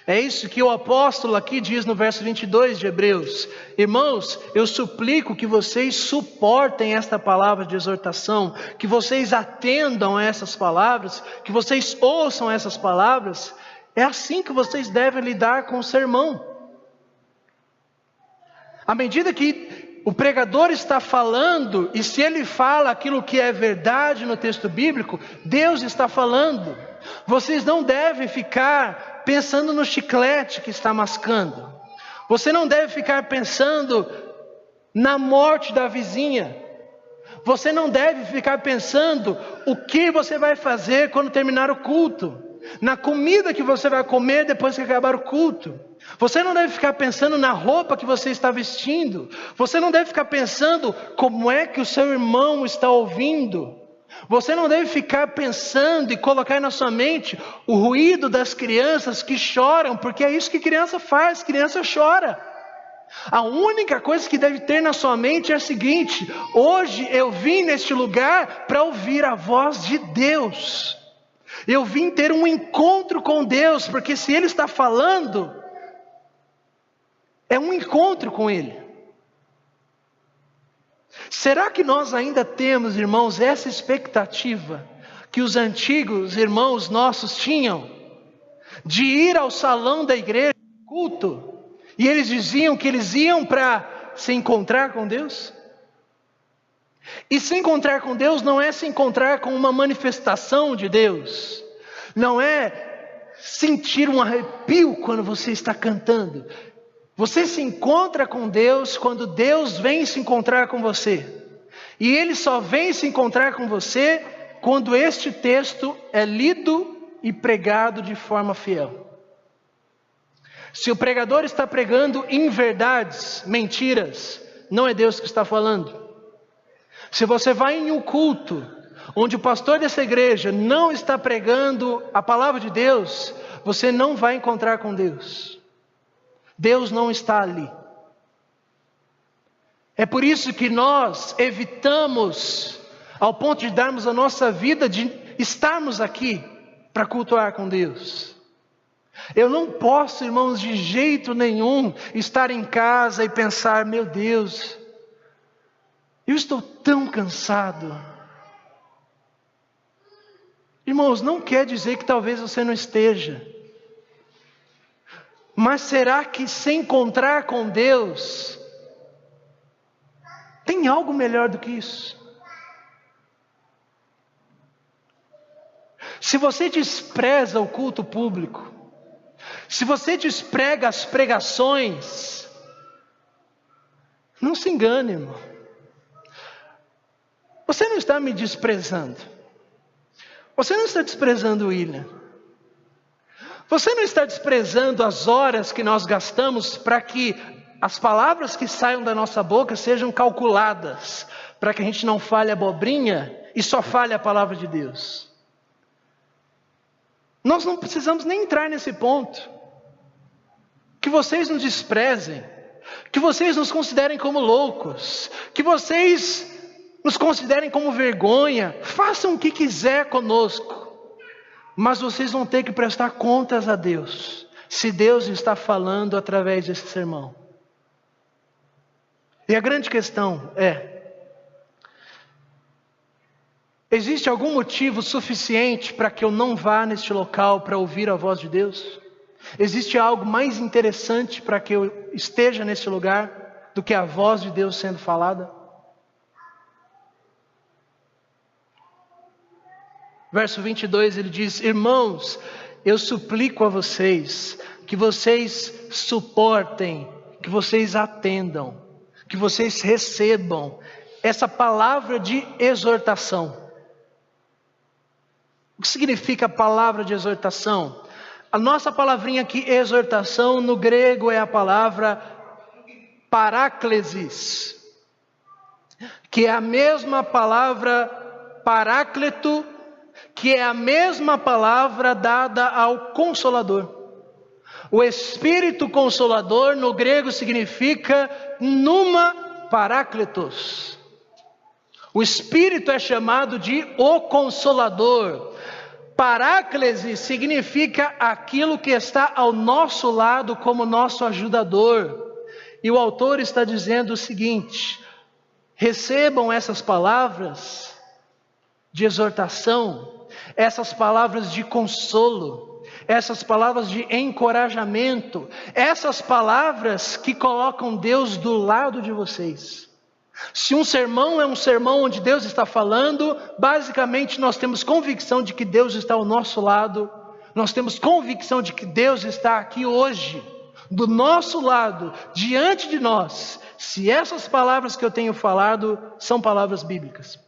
É isso que o apóstolo aqui diz no verso 22 de Hebreus: irmãos, eu suplico que vocês suportem esta palavra de exortação, que vocês atendam a essas palavras, que vocês ouçam essas palavras. É assim que vocês devem lidar com o sermão. À medida que o pregador está falando, e se ele fala aquilo que é verdade no texto bíblico, Deus está falando. Vocês não devem ficar pensando no chiclete que está mascando. Você não deve ficar pensando na morte da vizinha. Você não deve ficar pensando o que você vai fazer quando terminar o culto, na comida que você vai comer depois que acabar o culto. Você não deve ficar pensando na roupa que você está vestindo. Você não deve ficar pensando como é que o seu irmão está ouvindo. Você não deve ficar pensando e colocar na sua mente o ruído das crianças que choram, porque é isso que criança faz, criança chora. A única coisa que deve ter na sua mente é a seguinte: hoje eu vim neste lugar para ouvir a voz de Deus. Eu vim ter um encontro com Deus, porque se Ele está falando, é um encontro com Ele. Será que nós ainda temos, irmãos, essa expectativa que os antigos irmãos nossos tinham, de ir ao salão da igreja, culto, e eles diziam que eles iam para se encontrar com Deus? E se encontrar com Deus não é se encontrar com uma manifestação de Deus, não é sentir um arrepio quando você está cantando. Você se encontra com Deus quando Deus vem se encontrar com você. E Ele só vem se encontrar com você quando este texto é lido e pregado de forma fiel. Se o pregador está pregando inverdades, mentiras, não é Deus que está falando. Se você vai em um culto onde o pastor dessa igreja não está pregando a palavra de Deus, você não vai encontrar com Deus. Deus não está ali. É por isso que nós evitamos, ao ponto de darmos a nossa vida, de estarmos aqui para cultuar com Deus. Eu não posso, irmãos, de jeito nenhum estar em casa e pensar: meu Deus, eu estou tão cansado. Irmãos, não quer dizer que talvez você não esteja. Mas será que se encontrar com Deus tem algo melhor do que isso? Se você despreza o culto público, se você desprega as pregações, não se engane, irmão. Você não está me desprezando. Você não está desprezando o William. Você não está desprezando as horas que nós gastamos para que as palavras que saiam da nossa boca sejam calculadas, para que a gente não fale abobrinha e só fale a palavra de Deus. Nós não precisamos nem entrar nesse ponto. Que vocês nos desprezem, que vocês nos considerem como loucos, que vocês nos considerem como vergonha, façam o que quiser conosco. Mas vocês vão ter que prestar contas a Deus, se Deus está falando através desse sermão. E a grande questão é: existe algum motivo suficiente para que eu não vá neste local para ouvir a voz de Deus? Existe algo mais interessante para que eu esteja neste lugar do que a voz de Deus sendo falada? Verso 22 ele diz: irmãos, eu suplico a vocês que vocês suportem, que vocês atendam, que vocês recebam essa palavra de exortação. O que significa a palavra de exortação? A nossa palavrinha aqui, exortação, no grego é a palavra paráclesis. que é a mesma palavra paráclito, que é a mesma palavra dada ao Consolador. O Espírito Consolador no grego significa pneuma paráclitos. O Espírito é chamado de o Consolador. Paráclise significa aquilo que está ao nosso lado como nosso ajudador. E o autor está dizendo o seguinte: recebam essas palavras de exortação, essas palavras de consolo, essas palavras de encorajamento, essas palavras que colocam Deus do lado de vocês. Se um sermão é um sermão onde Deus está falando, basicamente nós temos convicção de que Deus está ao nosso lado, nós temos convicção de que Deus está aqui hoje, do nosso lado, diante de nós, se essas palavras que eu tenho falado são palavras bíblicas.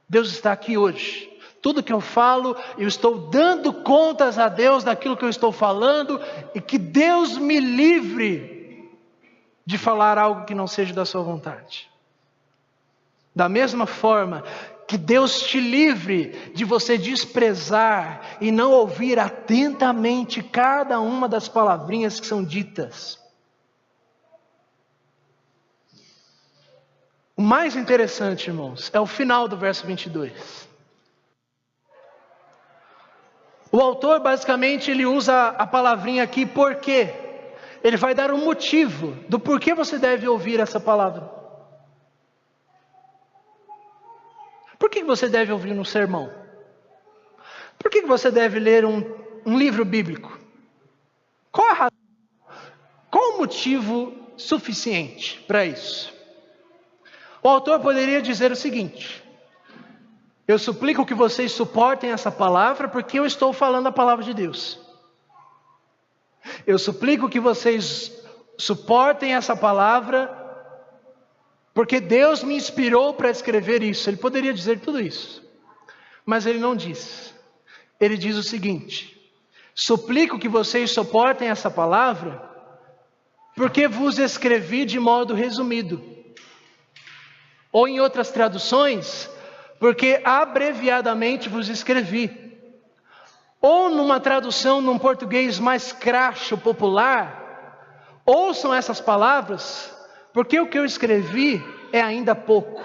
Deus está aqui hoje. Tudo que eu falo, eu estou dando contas a Deus daquilo que eu estou falando, e que Deus me livre de falar algo que não seja da sua vontade. Da mesma forma, que Deus te livre de você desprezar e não ouvir atentamente cada uma das palavrinhas que são ditas. O mais interessante, irmãos, é o final do verso 22. O autor basicamente ele usa a palavrinha aqui porquê. Ele vai dar um motivo do porquê você deve ouvir essa palavra. Por que você deve ouvir um sermão? Por que você deve ler um livro bíblico? Qual a razão? Qual o motivo suficiente para isso? O autor poderia dizer o seguinte: eu suplico que vocês suportem essa palavra porque eu estou falando a palavra de Deus. Eu suplico que vocês suportem essa palavra porque Deus me inspirou para escrever isso. Ele poderia dizer tudo isso, mas ele não diz. Ele diz o seguinte: suplico que vocês suportem essa palavra porque vos escrevi de modo resumido. Ou em outras traduções, porque abreviadamente vos escrevi. Ou numa tradução, num português mais cracho, popular, ouçam essas palavras, porque o que eu escrevi é ainda pouco.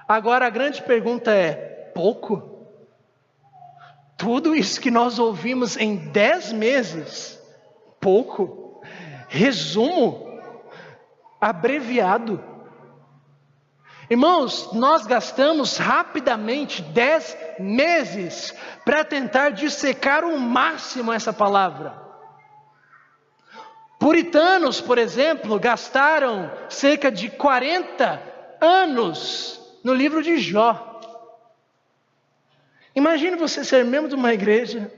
Agora a grande pergunta é: pouco? Tudo isso que nós ouvimos em 10 meses? Pouco? Resumo? Abreviado? Irmãos, nós gastamos rapidamente 10 meses para tentar dissecar ao máximo essa palavra. Puritanos, por exemplo, gastaram cerca de 40 anos no livro de Jó. Imagine você ser membro de uma igreja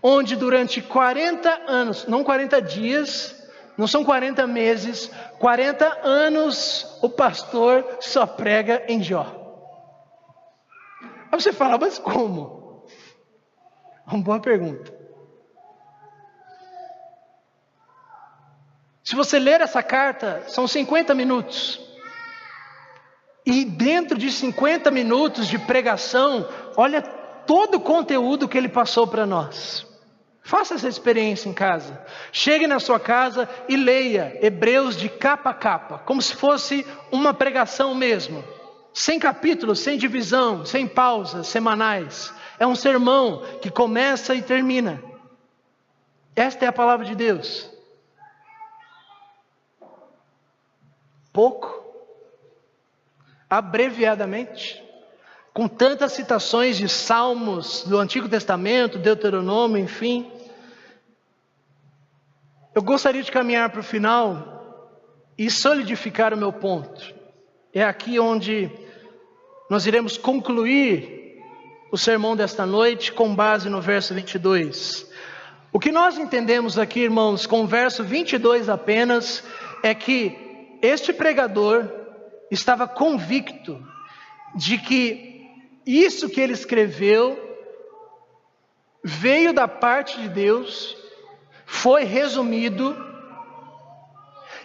onde durante 40 anos, não 40 dias, não são 40 meses, 40 anos o pastor só prega em Jó. Aí você fala: mas como? Uma boa pergunta. Se você ler essa carta, são 50 minutos. E dentro de 50 minutos de pregação, olha todo o conteúdo que ele passou para nós. Faça essa experiência em casa. Chegue na sua casa e leia Hebreus de capa a capa, como se fosse uma pregação mesmo. Sem capítulos, sem divisão, sem pausas semanais. É um sermão que começa e termina. Esta é a palavra de Deus. Pouco? Abreviadamente? Com tantas citações de salmos do Antigo Testamento, Deuteronômio, enfim. Eu gostaria de caminhar para o final e solidificar o meu ponto. É aqui onde nós iremos concluir o sermão desta noite com base no verso 22. O que nós entendemos aqui, irmãos, com o verso 22 apenas, é que este pregador estava convicto de que isso que ele escreveu veio da parte de Deus, foi resumido,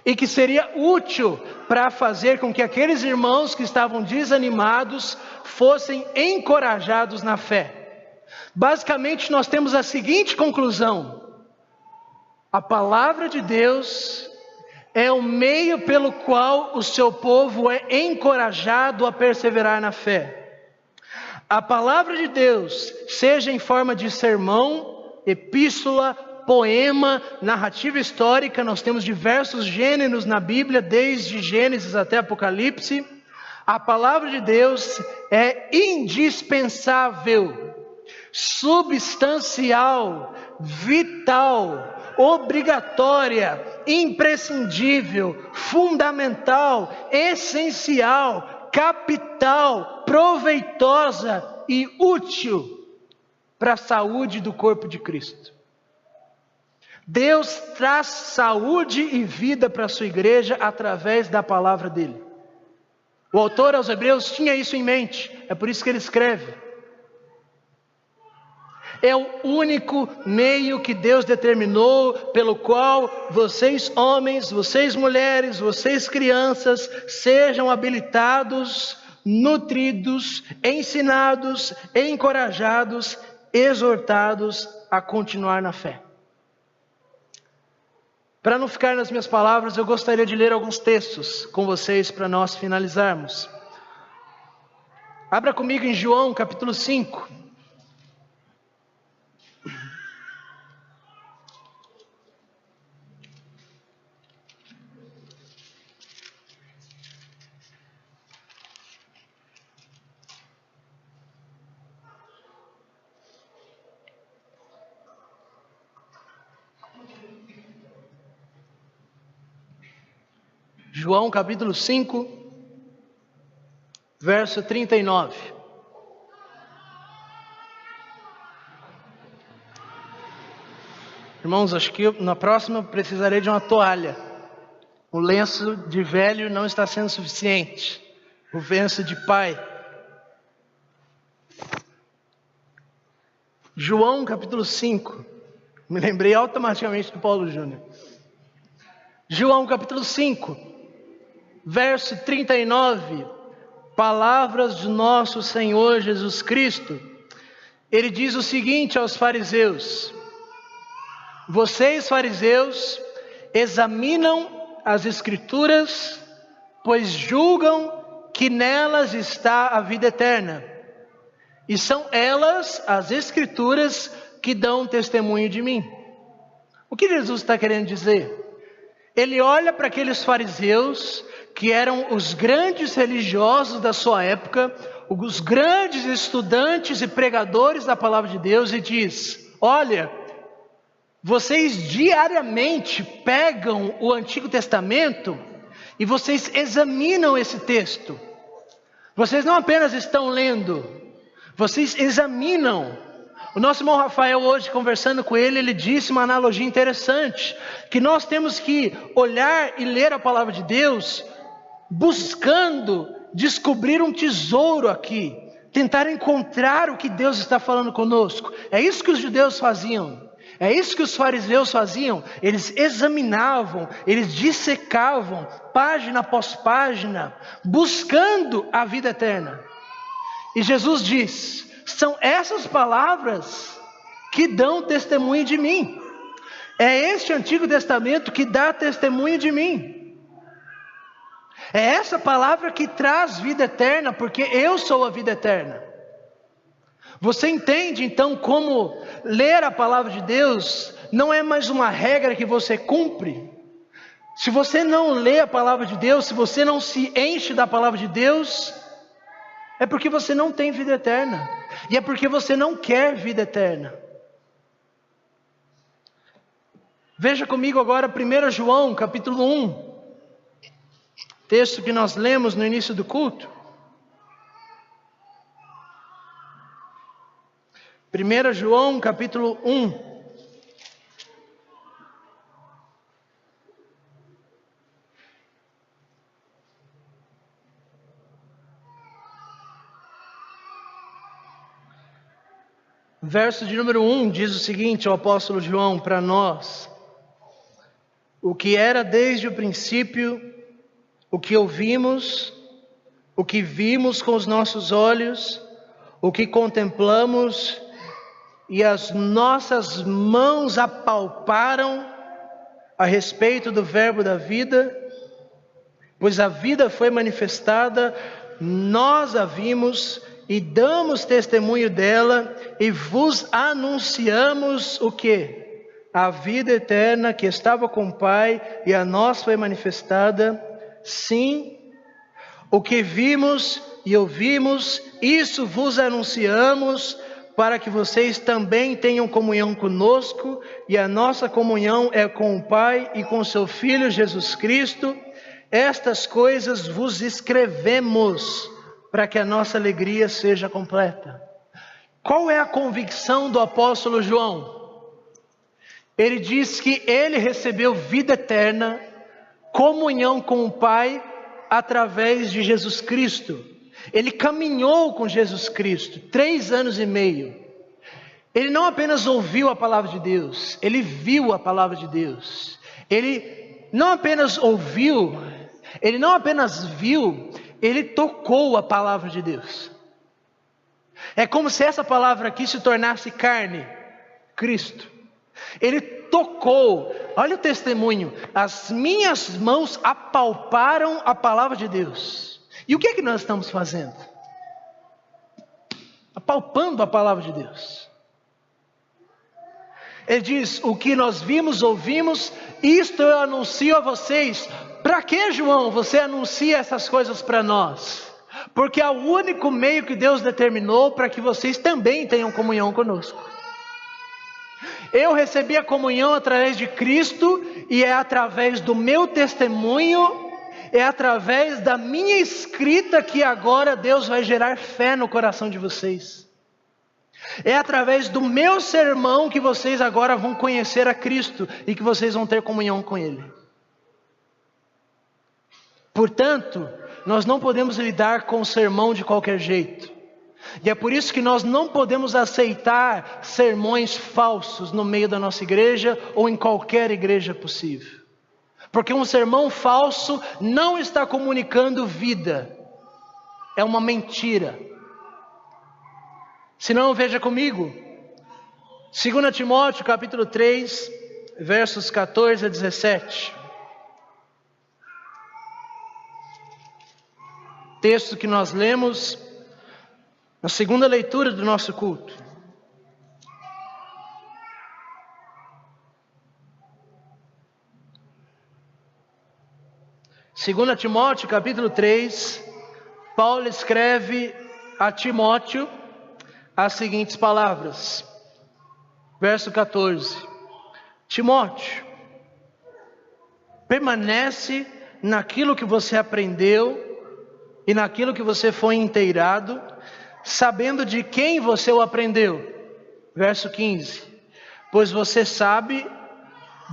e que seria útil para fazer com que aqueles irmãos que estavam desanimados fossem encorajados na fé. Basicamente, nós temos a seguinte conclusão: a palavra de Deus é o meio pelo qual o seu povo é encorajado a perseverar na fé. A palavra de Deus, seja em forma de sermão, epístola, poema, narrativa histórica, nós temos diversos gêneros na Bíblia, desde Gênesis até Apocalipse. A palavra de Deus é indispensável, substancial, vital, obrigatória, imprescindível, fundamental, essencial, capital, proveitosa e útil para a saúde do corpo de Cristo. Deus traz saúde e vida para a sua igreja através da palavra dele. O autor aos Hebreus tinha isso em mente, é por isso que ele escreve. É o único meio que Deus determinou pelo qual vocês homens, vocês mulheres, vocês crianças sejam habilitados, nutridos, ensinados, encorajados, exortados a continuar na fé. Para não ficar nas minhas palavras, eu gostaria de ler alguns textos com vocês para nós finalizarmos. Abra comigo em João capítulo 5. João capítulo 5, verso 39. Irmãos, acho que na próxima precisarei de uma toalha. O lenço de velho não está sendo suficiente. O lenço de pai. João capítulo 5. Me lembrei automaticamente do Paulo Júnior. João capítulo 5. Verso 39, palavras de nosso Senhor Jesus Cristo. Ele diz o seguinte aos fariseus: vocês, fariseus, examinam as Escrituras, pois julgam que nelas está a vida eterna. E são elas, as Escrituras, que dão testemunho de mim. O que Jesus está querendo dizer? Ele olha para aqueles fariseus, que eram os grandes religiosos da sua época, os grandes estudantes e pregadores da palavra de Deus, e diz: olha, vocês diariamente pegam o Antigo Testamento e vocês examinam esse texto. Vocês não apenas estão lendo, vocês examinam. O nosso irmão Rafael, hoje conversando com ele, ele disse uma analogia interessante, que nós temos que olhar e ler a palavra de Deus buscando descobrir um tesouro aqui, tentar encontrar o que Deus está falando conosco. É isso que os judeus faziam, é isso que os fariseus faziam. Eles examinavam, eles dissecavam, página após página, buscando a vida eterna. E Jesus diz: são essas palavras que dão testemunho de mim. É este Antigo Testamento que dá testemunho de mim. É essa palavra que traz vida eterna, porque eu sou a vida eterna. Você entende então como ler a palavra de Deus não é mais uma regra que você cumpre? Se você não lê a palavra de Deus, se você não se enche da palavra de Deus, é porque você não tem vida eterna. E é porque você não quer vida eterna. Veja comigo agora 1 João capítulo 1. Texto que nós lemos no início do culto. 1 João capítulo 1. Verso de número 1 diz o seguinte, o apóstolo João para nós: o que era desde o princípio, o que ouvimos, o que vimos com os nossos olhos, o que contemplamos e as nossas mãos apalparam a respeito do Verbo da vida, pois a vida foi manifestada, nós a vimos e damos testemunho dela e vos anunciamos o quê? A vida eterna que estava com o Pai e a nós foi manifestada. Sim, o que vimos e ouvimos, isso vos anunciamos, para que vocês também tenham comunhão conosco, e a nossa comunhão é com o Pai e com seu Filho Jesus Cristo. Estas coisas vos escrevemos, para que a nossa alegria seja completa. Qual é a convicção do apóstolo João? Ele diz que ele recebeu vida eterna, comunhão com o Pai, através de Jesus Cristo. Ele caminhou com Jesus Cristo 3 anos e meio. Ele não apenas ouviu a palavra de Deus, ele viu a palavra de Deus. Ele não apenas ouviu, ele não apenas viu, ele tocou a palavra de Deus. É como se essa palavra aqui se tornasse carne, Cristo. Ele tocou, olha o testemunho, as minhas mãos apalparam a palavra de Deus. E o que é que nós estamos fazendo? Apalpando a palavra de Deus. Ele diz, o que nós vimos, ouvimos, isto eu anuncio a vocês. Para que, João, você anuncia essas coisas para nós? Porque é o único meio que Deus determinou para que vocês também tenham comunhão conosco. Eu recebi a comunhão através de Cristo, e é através do meu testemunho, é através da minha escrita que agora Deus vai gerar fé no coração de vocês. É através do meu sermão que vocês agora vão conhecer a Cristo e que vocês vão ter comunhão com Ele. Portanto, nós não podemos lidar com o sermão de qualquer jeito. E é por isso que nós não podemos aceitar sermões falsos no meio da nossa igreja ou em qualquer igreja possível. Porque um sermão falso não está comunicando vida. É uma mentira. Se não, veja comigo. 2 Timóteo capítulo 3, versos 14 a 17. Texto que nós lemos na segunda leitura do nosso culto. Segunda Timóteo capítulo 3, Paulo escreve a Timóteo as seguintes palavras. Verso 14. Timóteo, permanece naquilo que você aprendeu e naquilo que você foi inteirado, sabendo de quem você o aprendeu. Verso 15. Pois você sabe,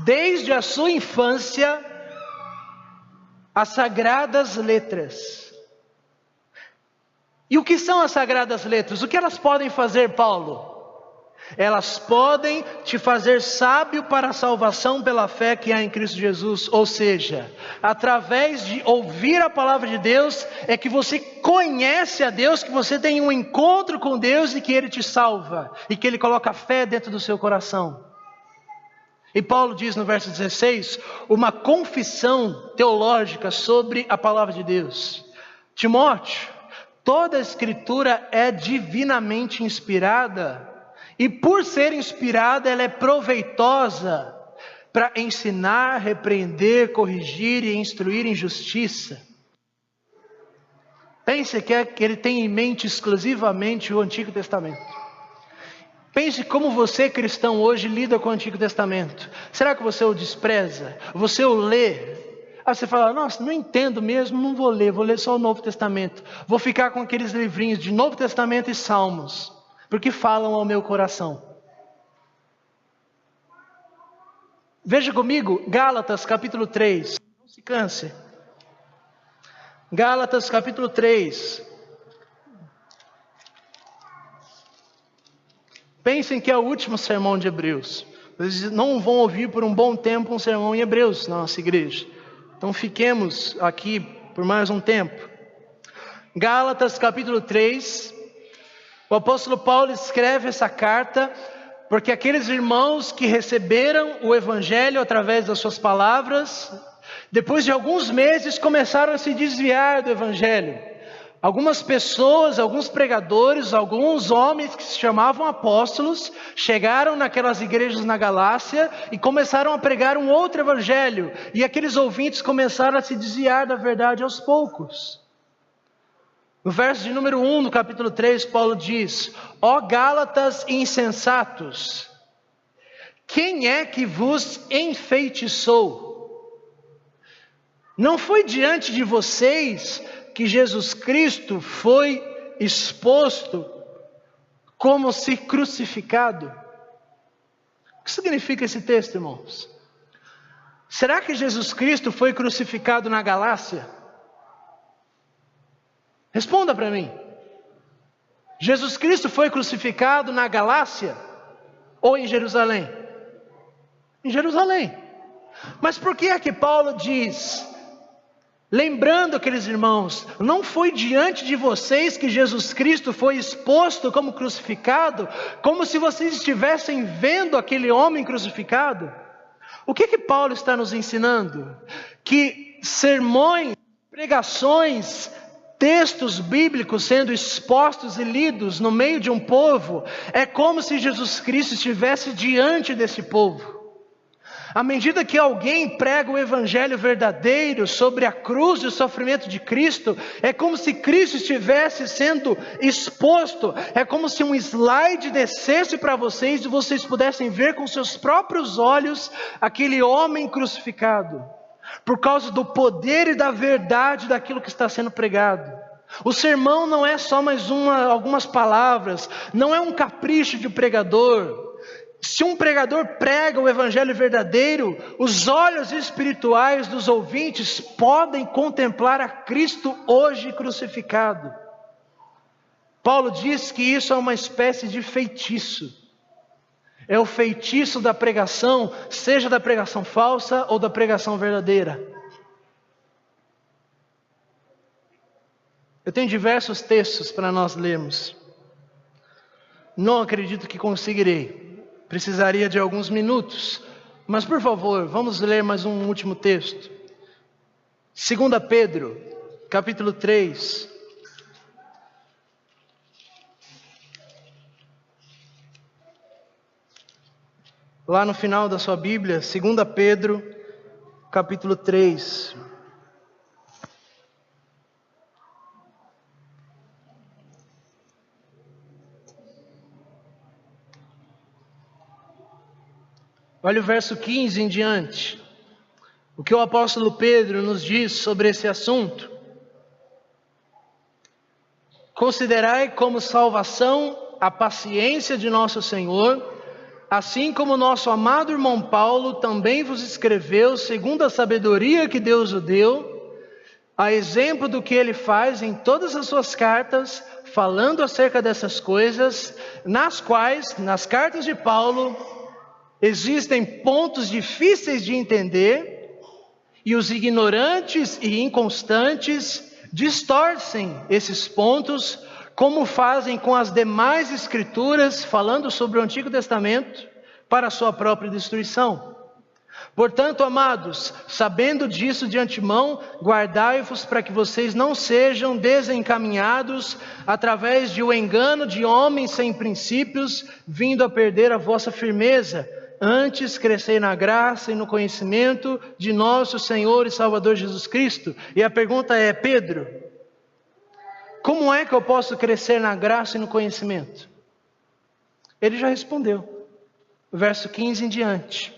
desde a sua infância, as sagradas letras. E o que são as sagradas letras? O que elas podem fazer, Paulo? Elas podem te fazer sábio para a salvação pela fé que há em Cristo Jesus. Ou seja, através de ouvir a palavra de Deus, é que você conhece a Deus, que você tem um encontro com Deus e que Ele te salva. E que Ele coloca fé dentro do seu coração. E Paulo diz no verso 16, uma confissão teológica sobre a palavra de Deus. Timóteo, toda a escritura é divinamente inspirada. E por ser inspirada, ela é proveitosa para ensinar, repreender, corrigir e instruir em justiça. Pense que ele tem em mente exclusivamente o Antigo Testamento. Pense como você, cristão, hoje lida com o Antigo Testamento. Será que você o despreza? Você o lê? Aí você fala, nossa, não entendo mesmo, não vou ler só o Novo Testamento. Vou ficar com aqueles livrinhos de Novo Testamento e Salmos, porque falam ao meu coração. Veja comigo, Gálatas capítulo 3. Não se canse. Gálatas capítulo 3. Pensem que é o último sermão de Hebreus. Vocês não vão ouvir por um bom tempo um sermão em Hebreus na nossa igreja. Então fiquemos aqui por mais um tempo. Gálatas capítulo 3. O apóstolo Paulo escreve essa carta porque aqueles irmãos que receberam o evangelho através das suas palavras, depois de alguns meses começaram a se desviar do evangelho. Algumas pessoas, alguns pregadores, alguns homens que se chamavam apóstolos, chegaram naquelas igrejas na Galácia e começaram a pregar um outro evangelho. E aqueles ouvintes começaram a se desviar da verdade aos poucos. No verso de número 1 do capítulo 3, Paulo diz: ó Gálatas insensatos, quem é que vos enfeitiçou? Não foi diante de vocês que Jesus Cristo foi exposto como se crucificado? O que significa esse texto, irmãos? Será que Jesus Cristo foi crucificado na Galácia? Responda para mim. Jesus Cristo foi crucificado na Galácia ou em Jerusalém? Em Jerusalém. Mas por que é que Paulo diz, lembrando aqueles irmãos, não foi diante de vocês que Jesus Cristo foi exposto como crucificado, como se vocês estivessem vendo aquele homem crucificado? O que que Paulo está nos ensinando? Que sermões, pregações, textos bíblicos sendo expostos e lidos no meio de um povo, é como se Jesus Cristo estivesse diante desse povo. À medida que alguém prega o evangelho verdadeiro sobre a cruz e o sofrimento de Cristo, é como se Cristo estivesse sendo exposto, é como se um slide descesse para vocês e vocês pudessem ver com seus próprios olhos aquele homem crucificado, por causa do poder e da verdade daquilo que está sendo pregado. O sermão não é só mais algumas palavras, não é um capricho de pregador. Se um pregador prega o evangelho verdadeiro, os olhos espirituais dos ouvintes podem contemplar a Cristo hoje crucificado. Paulo diz que isso é uma espécie de feitiço. É o feitiço da pregação, seja da pregação falsa ou da pregação verdadeira. Eu tenho diversos textos para nós lermos. Não acredito que conseguirei. Precisaria de alguns minutos. Mas por favor, vamos ler mais um último texto. 2 Pedro, capítulo 3. Lá no final da sua Bíblia, 2 Pedro, capítulo 3. Olha o verso 15 em diante. O que o apóstolo Pedro nos diz sobre esse assunto. Considerai como salvação a paciência de nosso Senhor, assim como nosso amado irmão Paulo também vos escreveu, segundo a sabedoria que Deus o deu, a exemplo do que ele faz em todas as suas cartas, falando acerca dessas coisas, nas quais, nas cartas de Paulo, existem pontos difíceis de entender, e os ignorantes e inconstantes distorcem esses pontos, como fazem com as demais escrituras, falando sobre o Antigo Testamento, para a sua própria destruição. Portanto, amados, sabendo disso de antemão, guardai-vos para que vocês não sejam desencaminhados através de um engano de homens sem princípios, vindo a perder a vossa firmeza. Antes crescei na graça e no conhecimento de nosso Senhor e Salvador Jesus Cristo. E a pergunta é: Pedro, como é que eu posso crescer na graça e no conhecimento? Ele já respondeu. Verso 15 em diante.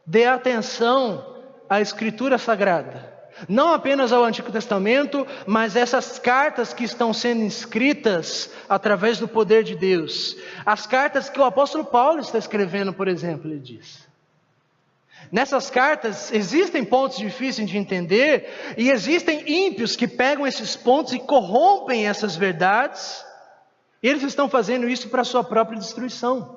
Dê atenção à Escritura Sagrada. Não apenas ao Antigo Testamento, mas essas cartas que estão sendo escritas através do poder de Deus. As cartas que o apóstolo Paulo está escrevendo, por exemplo, ele diz. Nessas cartas existem pontos difíceis de entender, e existem ímpios que pegam esses pontos e corrompem essas verdades. E eles estão fazendo isso para a sua própria destruição.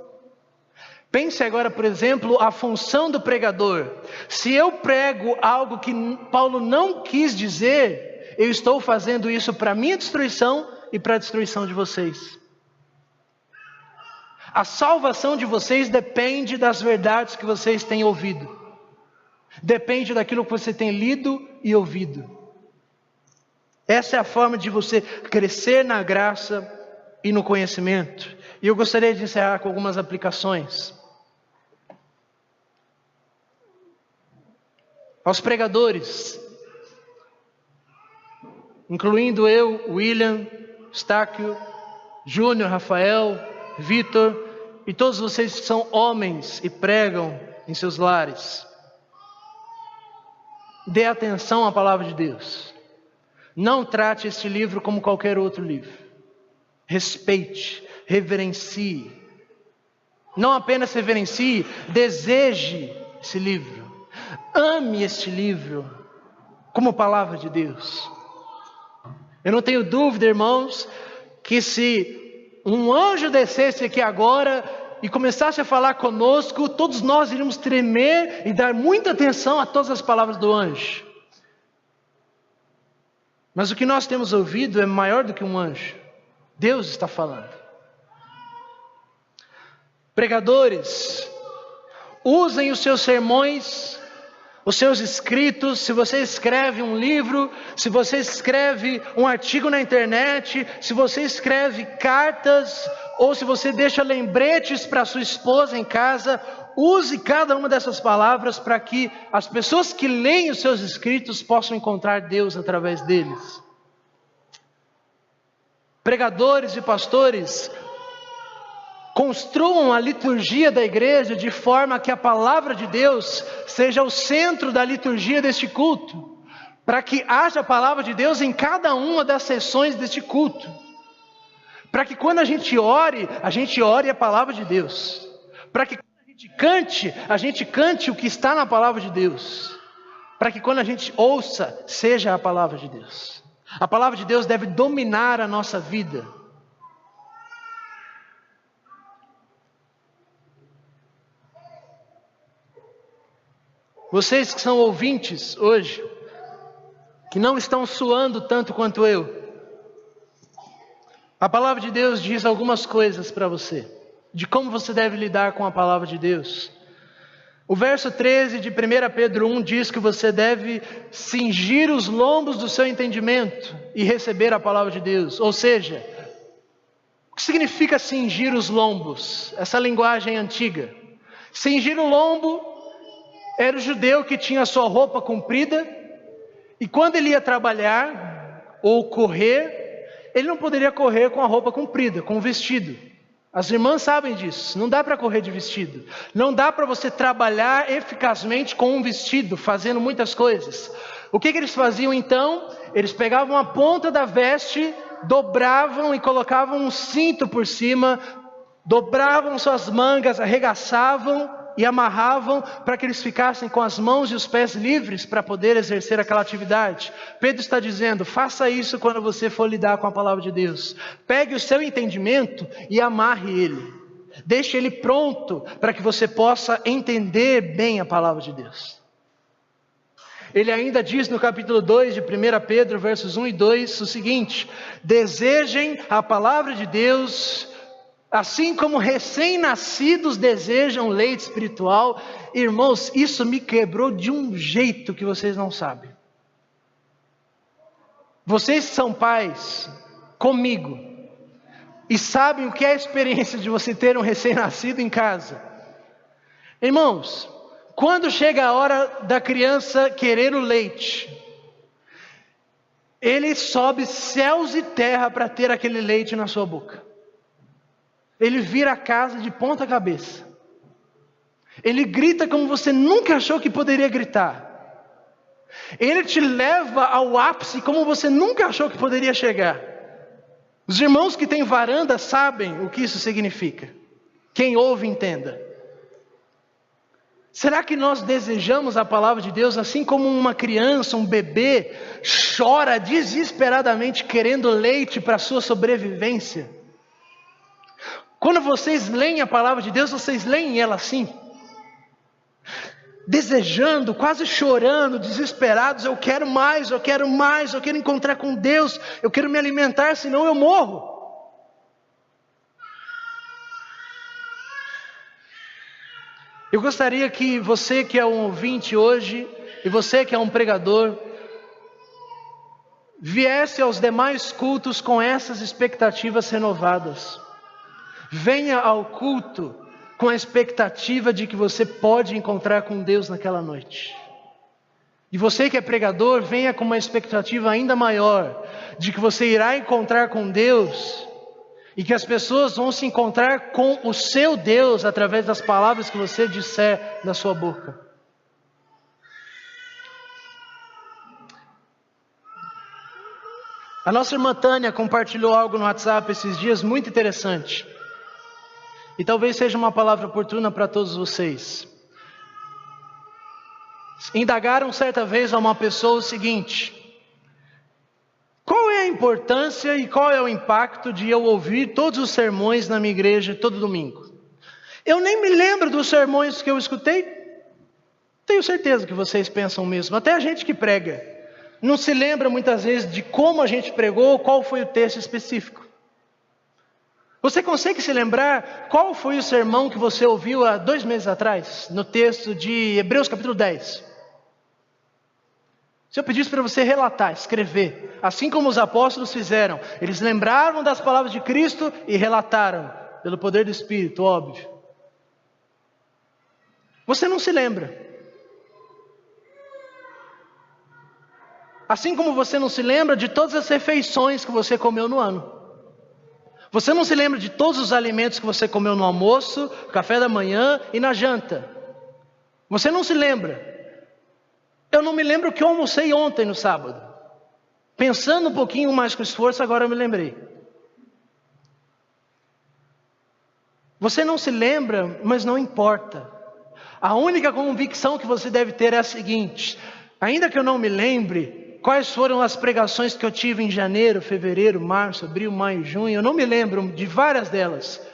Pense agora, por exemplo, a função do pregador. Se eu prego algo que Paulo não quis dizer, eu estou fazendo isso para minha destruição e para a destruição de vocês. A salvação de vocês depende das verdades que vocês têm ouvido. Depende daquilo que você tem lido e ouvido. Essa é a forma de você crescer na graça e no conhecimento. E eu gostaria de encerrar com algumas aplicações. Aos pregadores, incluindo eu, William, Estáquio, Júnior, Rafael, Vitor e todos vocês que são homens e pregam em seus lares. Dê atenção à palavra de Deus. Não trate este livro como qualquer outro livro. Respeite, reverencie. Não apenas reverencie, deseje esse livro. Ame este livro como palavra de Deus. Eu não tenho dúvida, irmãos, que se um anjo descesse aqui agora e começasse a falar conosco, todos nós iríamos tremer e dar muita atenção a todas as palavras do anjo. Mas o que nós temos ouvido é maior do que um anjo. Deus está falando. Pregadores, usem os seus sermões, os seus escritos. Se você escreve um livro, se você escreve um artigo na internet, se você escreve cartas, ou se você deixa lembretes para sua esposa em casa, use cada uma dessas palavras para que as pessoas que leem os seus escritos possam encontrar Deus através deles. Pregadores e pastores, construam a liturgia da igreja de forma que a palavra de Deus seja o centro da liturgia deste culto, para que haja a palavra de Deus em cada uma das sessões deste culto, para que quando a gente ore a palavra de Deus, para que quando a gente cante o que está na palavra de Deus, para que quando a gente ouça, seja a palavra de Deus. A palavra de Deus deve dominar a nossa vida. Vocês que são ouvintes hoje, que não estão suando tanto quanto eu, a palavra de Deus diz algumas coisas para você, de como você deve lidar com a palavra de Deus. O verso 13 de 1 Pedro 1 diz que você deve cingir os lombos do seu entendimento e receber a palavra de Deus. Ou seja, o que significa cingir os lombos? Essa linguagem antiga. Cingir o lombo era o judeu que tinha a sua roupa comprida, e quando ele ia trabalhar ou correr, ele não poderia correr com a roupa comprida, com o vestido. As irmãs sabem disso, não dá para correr de vestido. Não dá para você trabalhar eficazmente com um vestido, fazendo muitas coisas. O que eles faziam então? Eles pegavam a ponta da veste, dobravam e colocavam um cinto por cima, dobravam suas mangas, arregaçavam e amarravam para que eles ficassem com as mãos e os pés livres para poder exercer aquela atividade. Pedro está dizendo, faça isso quando você for lidar com a palavra de Deus. Pegue o seu entendimento e amarre ele. Deixe ele pronto para que você possa entender bem a palavra de Deus. Ele ainda diz no capítulo 2 de 1 Pedro, versos 1 e 2, o seguinte: desejem a palavra de Deus, assim como recém-nascidos desejam leite espiritual. Irmãos, isso me quebrou de um jeito que vocês não sabem. Vocês são pais comigo e sabem o que é a experiência de você ter um recém-nascido em casa. Irmãos, quando chega a hora da criança querer o leite, ele sobe céus e terra para ter aquele leite na sua boca. Ele vira a casa de ponta cabeça. Ele grita como você nunca achou que poderia gritar. Ele te leva ao ápice como você nunca achou que poderia chegar. Os irmãos que têm varanda sabem o que isso significa. Quem ouve, entenda. Será que nós desejamos a palavra de Deus assim como uma criança, um bebê, chora desesperadamente querendo leite para a sua sobrevivência? Quando vocês leem a palavra de Deus, vocês leem ela assim, desejando, quase chorando, desesperados: eu quero mais, eu quero mais, eu quero encontrar com Deus, eu quero me alimentar, senão eu morro. Eu gostaria que você que é um ouvinte hoje, e você que é um pregador, viesse aos demais cultos com essas expectativas renovadas. Venha ao culto com a expectativa de que você pode encontrar com Deus naquela noite. E você que é pregador, venha com uma expectativa ainda maior, de que você irá encontrar com Deus, e que as pessoas vão se encontrar com o seu Deus, através das palavras que você disser da sua boca. A nossa irmã Tânia compartilhou algo no WhatsApp esses dias muito interessante. E talvez seja uma palavra oportuna para todos vocês. Indagaram certa vez a uma pessoa o seguinte: qual é a importância e qual é o impacto de eu ouvir todos os sermões na minha igreja todo domingo? Eu nem me lembro dos sermões que eu escutei. Tenho certeza que vocês pensam mesmo. Até a gente que prega não se lembra muitas vezes de como a gente pregou, qual foi o texto específico. Você consegue se lembrar qual foi o sermão que você ouviu há 2 meses atrás, no texto de Hebreus capítulo 10? Se eu pedisse para você relatar, escrever, assim como os apóstolos fizeram, eles lembraram das palavras de Cristo e relataram, pelo poder do Espírito, óbvio. Você não se lembra. Assim como você não se lembra de todas as refeições que você comeu no ano. Você não se lembra de todos os alimentos que você comeu no almoço, café da manhã e na janta. Você não se lembra. Eu não me lembro o que eu almocei ontem no sábado. Pensando um pouquinho mais com esforço, agora eu me lembrei. Você não se lembra, mas não importa. A única convicção que você deve ter é a seguinte: ainda que eu não me lembre quais foram as pregações que eu tive em janeiro, fevereiro, março, abril, maio, junho, eu não me lembro de várias delas.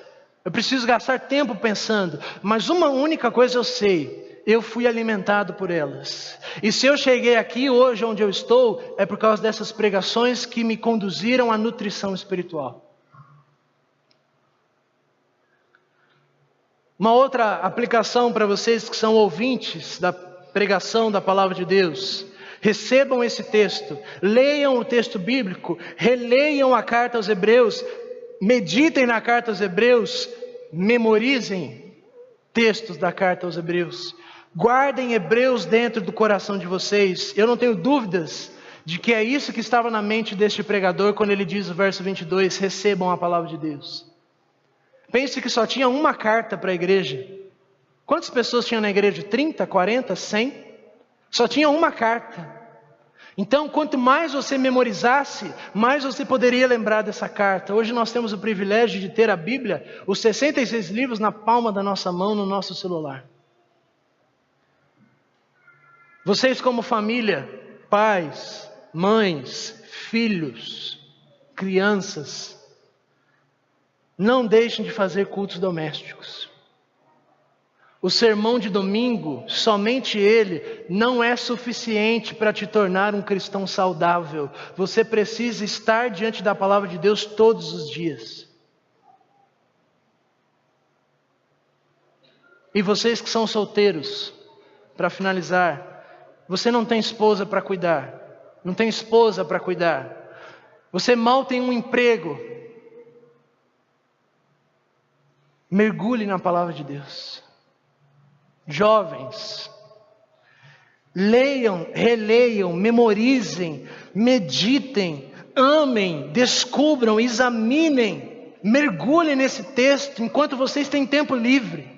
Eu preciso gastar tempo pensando, mas uma única coisa eu sei: eu fui alimentado por elas. E se eu cheguei aqui hoje onde eu estou, é por causa dessas pregações que me conduziram à nutrição espiritual. Uma outra aplicação para vocês que são ouvintes da pregação da palavra de Deus: recebam esse texto, leiam o texto bíblico, releiam a carta aos Hebreus, meditem na carta aos Hebreus, memorizem textos da carta aos Hebreus, guardem Hebreus dentro do coração de vocês. Eu não tenho dúvidas de que é isso que estava na mente deste pregador quando ele diz no verso 22, recebam a palavra de Deus. Pense que só tinha uma carta para a igreja. Quantas pessoas tinham na igreja? 30, 40, 100? Só tinha uma carta. Então, quanto mais você memorizasse, mais você poderia lembrar dessa carta. Hoje nós temos o privilégio de ter a Bíblia, os 66 livros na palma da nossa mão, no nosso celular. Vocês como família, pais, mães, filhos, crianças, não deixem de fazer cultos domésticos. O sermão de domingo, somente ele, não é suficiente para te tornar um cristão saudável. Você precisa estar diante da palavra de Deus todos os dias. E vocês que são solteiros, para finalizar, você não tem esposa para cuidar, não tem esposa para cuidar, você mal tem um emprego, mergulhe na palavra de Deus. Jovens, leiam, releiam, memorizem, meditem, amem, descubram, examinem, mergulhem nesse texto enquanto vocês têm tempo livre.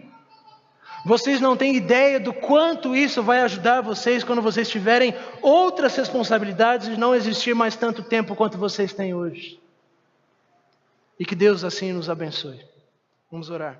Vocês não têm ideia do quanto isso vai ajudar vocês quando vocês tiverem outras responsabilidades e não existir mais tanto tempo quanto vocês têm hoje. E que Deus assim nos abençoe. Vamos orar.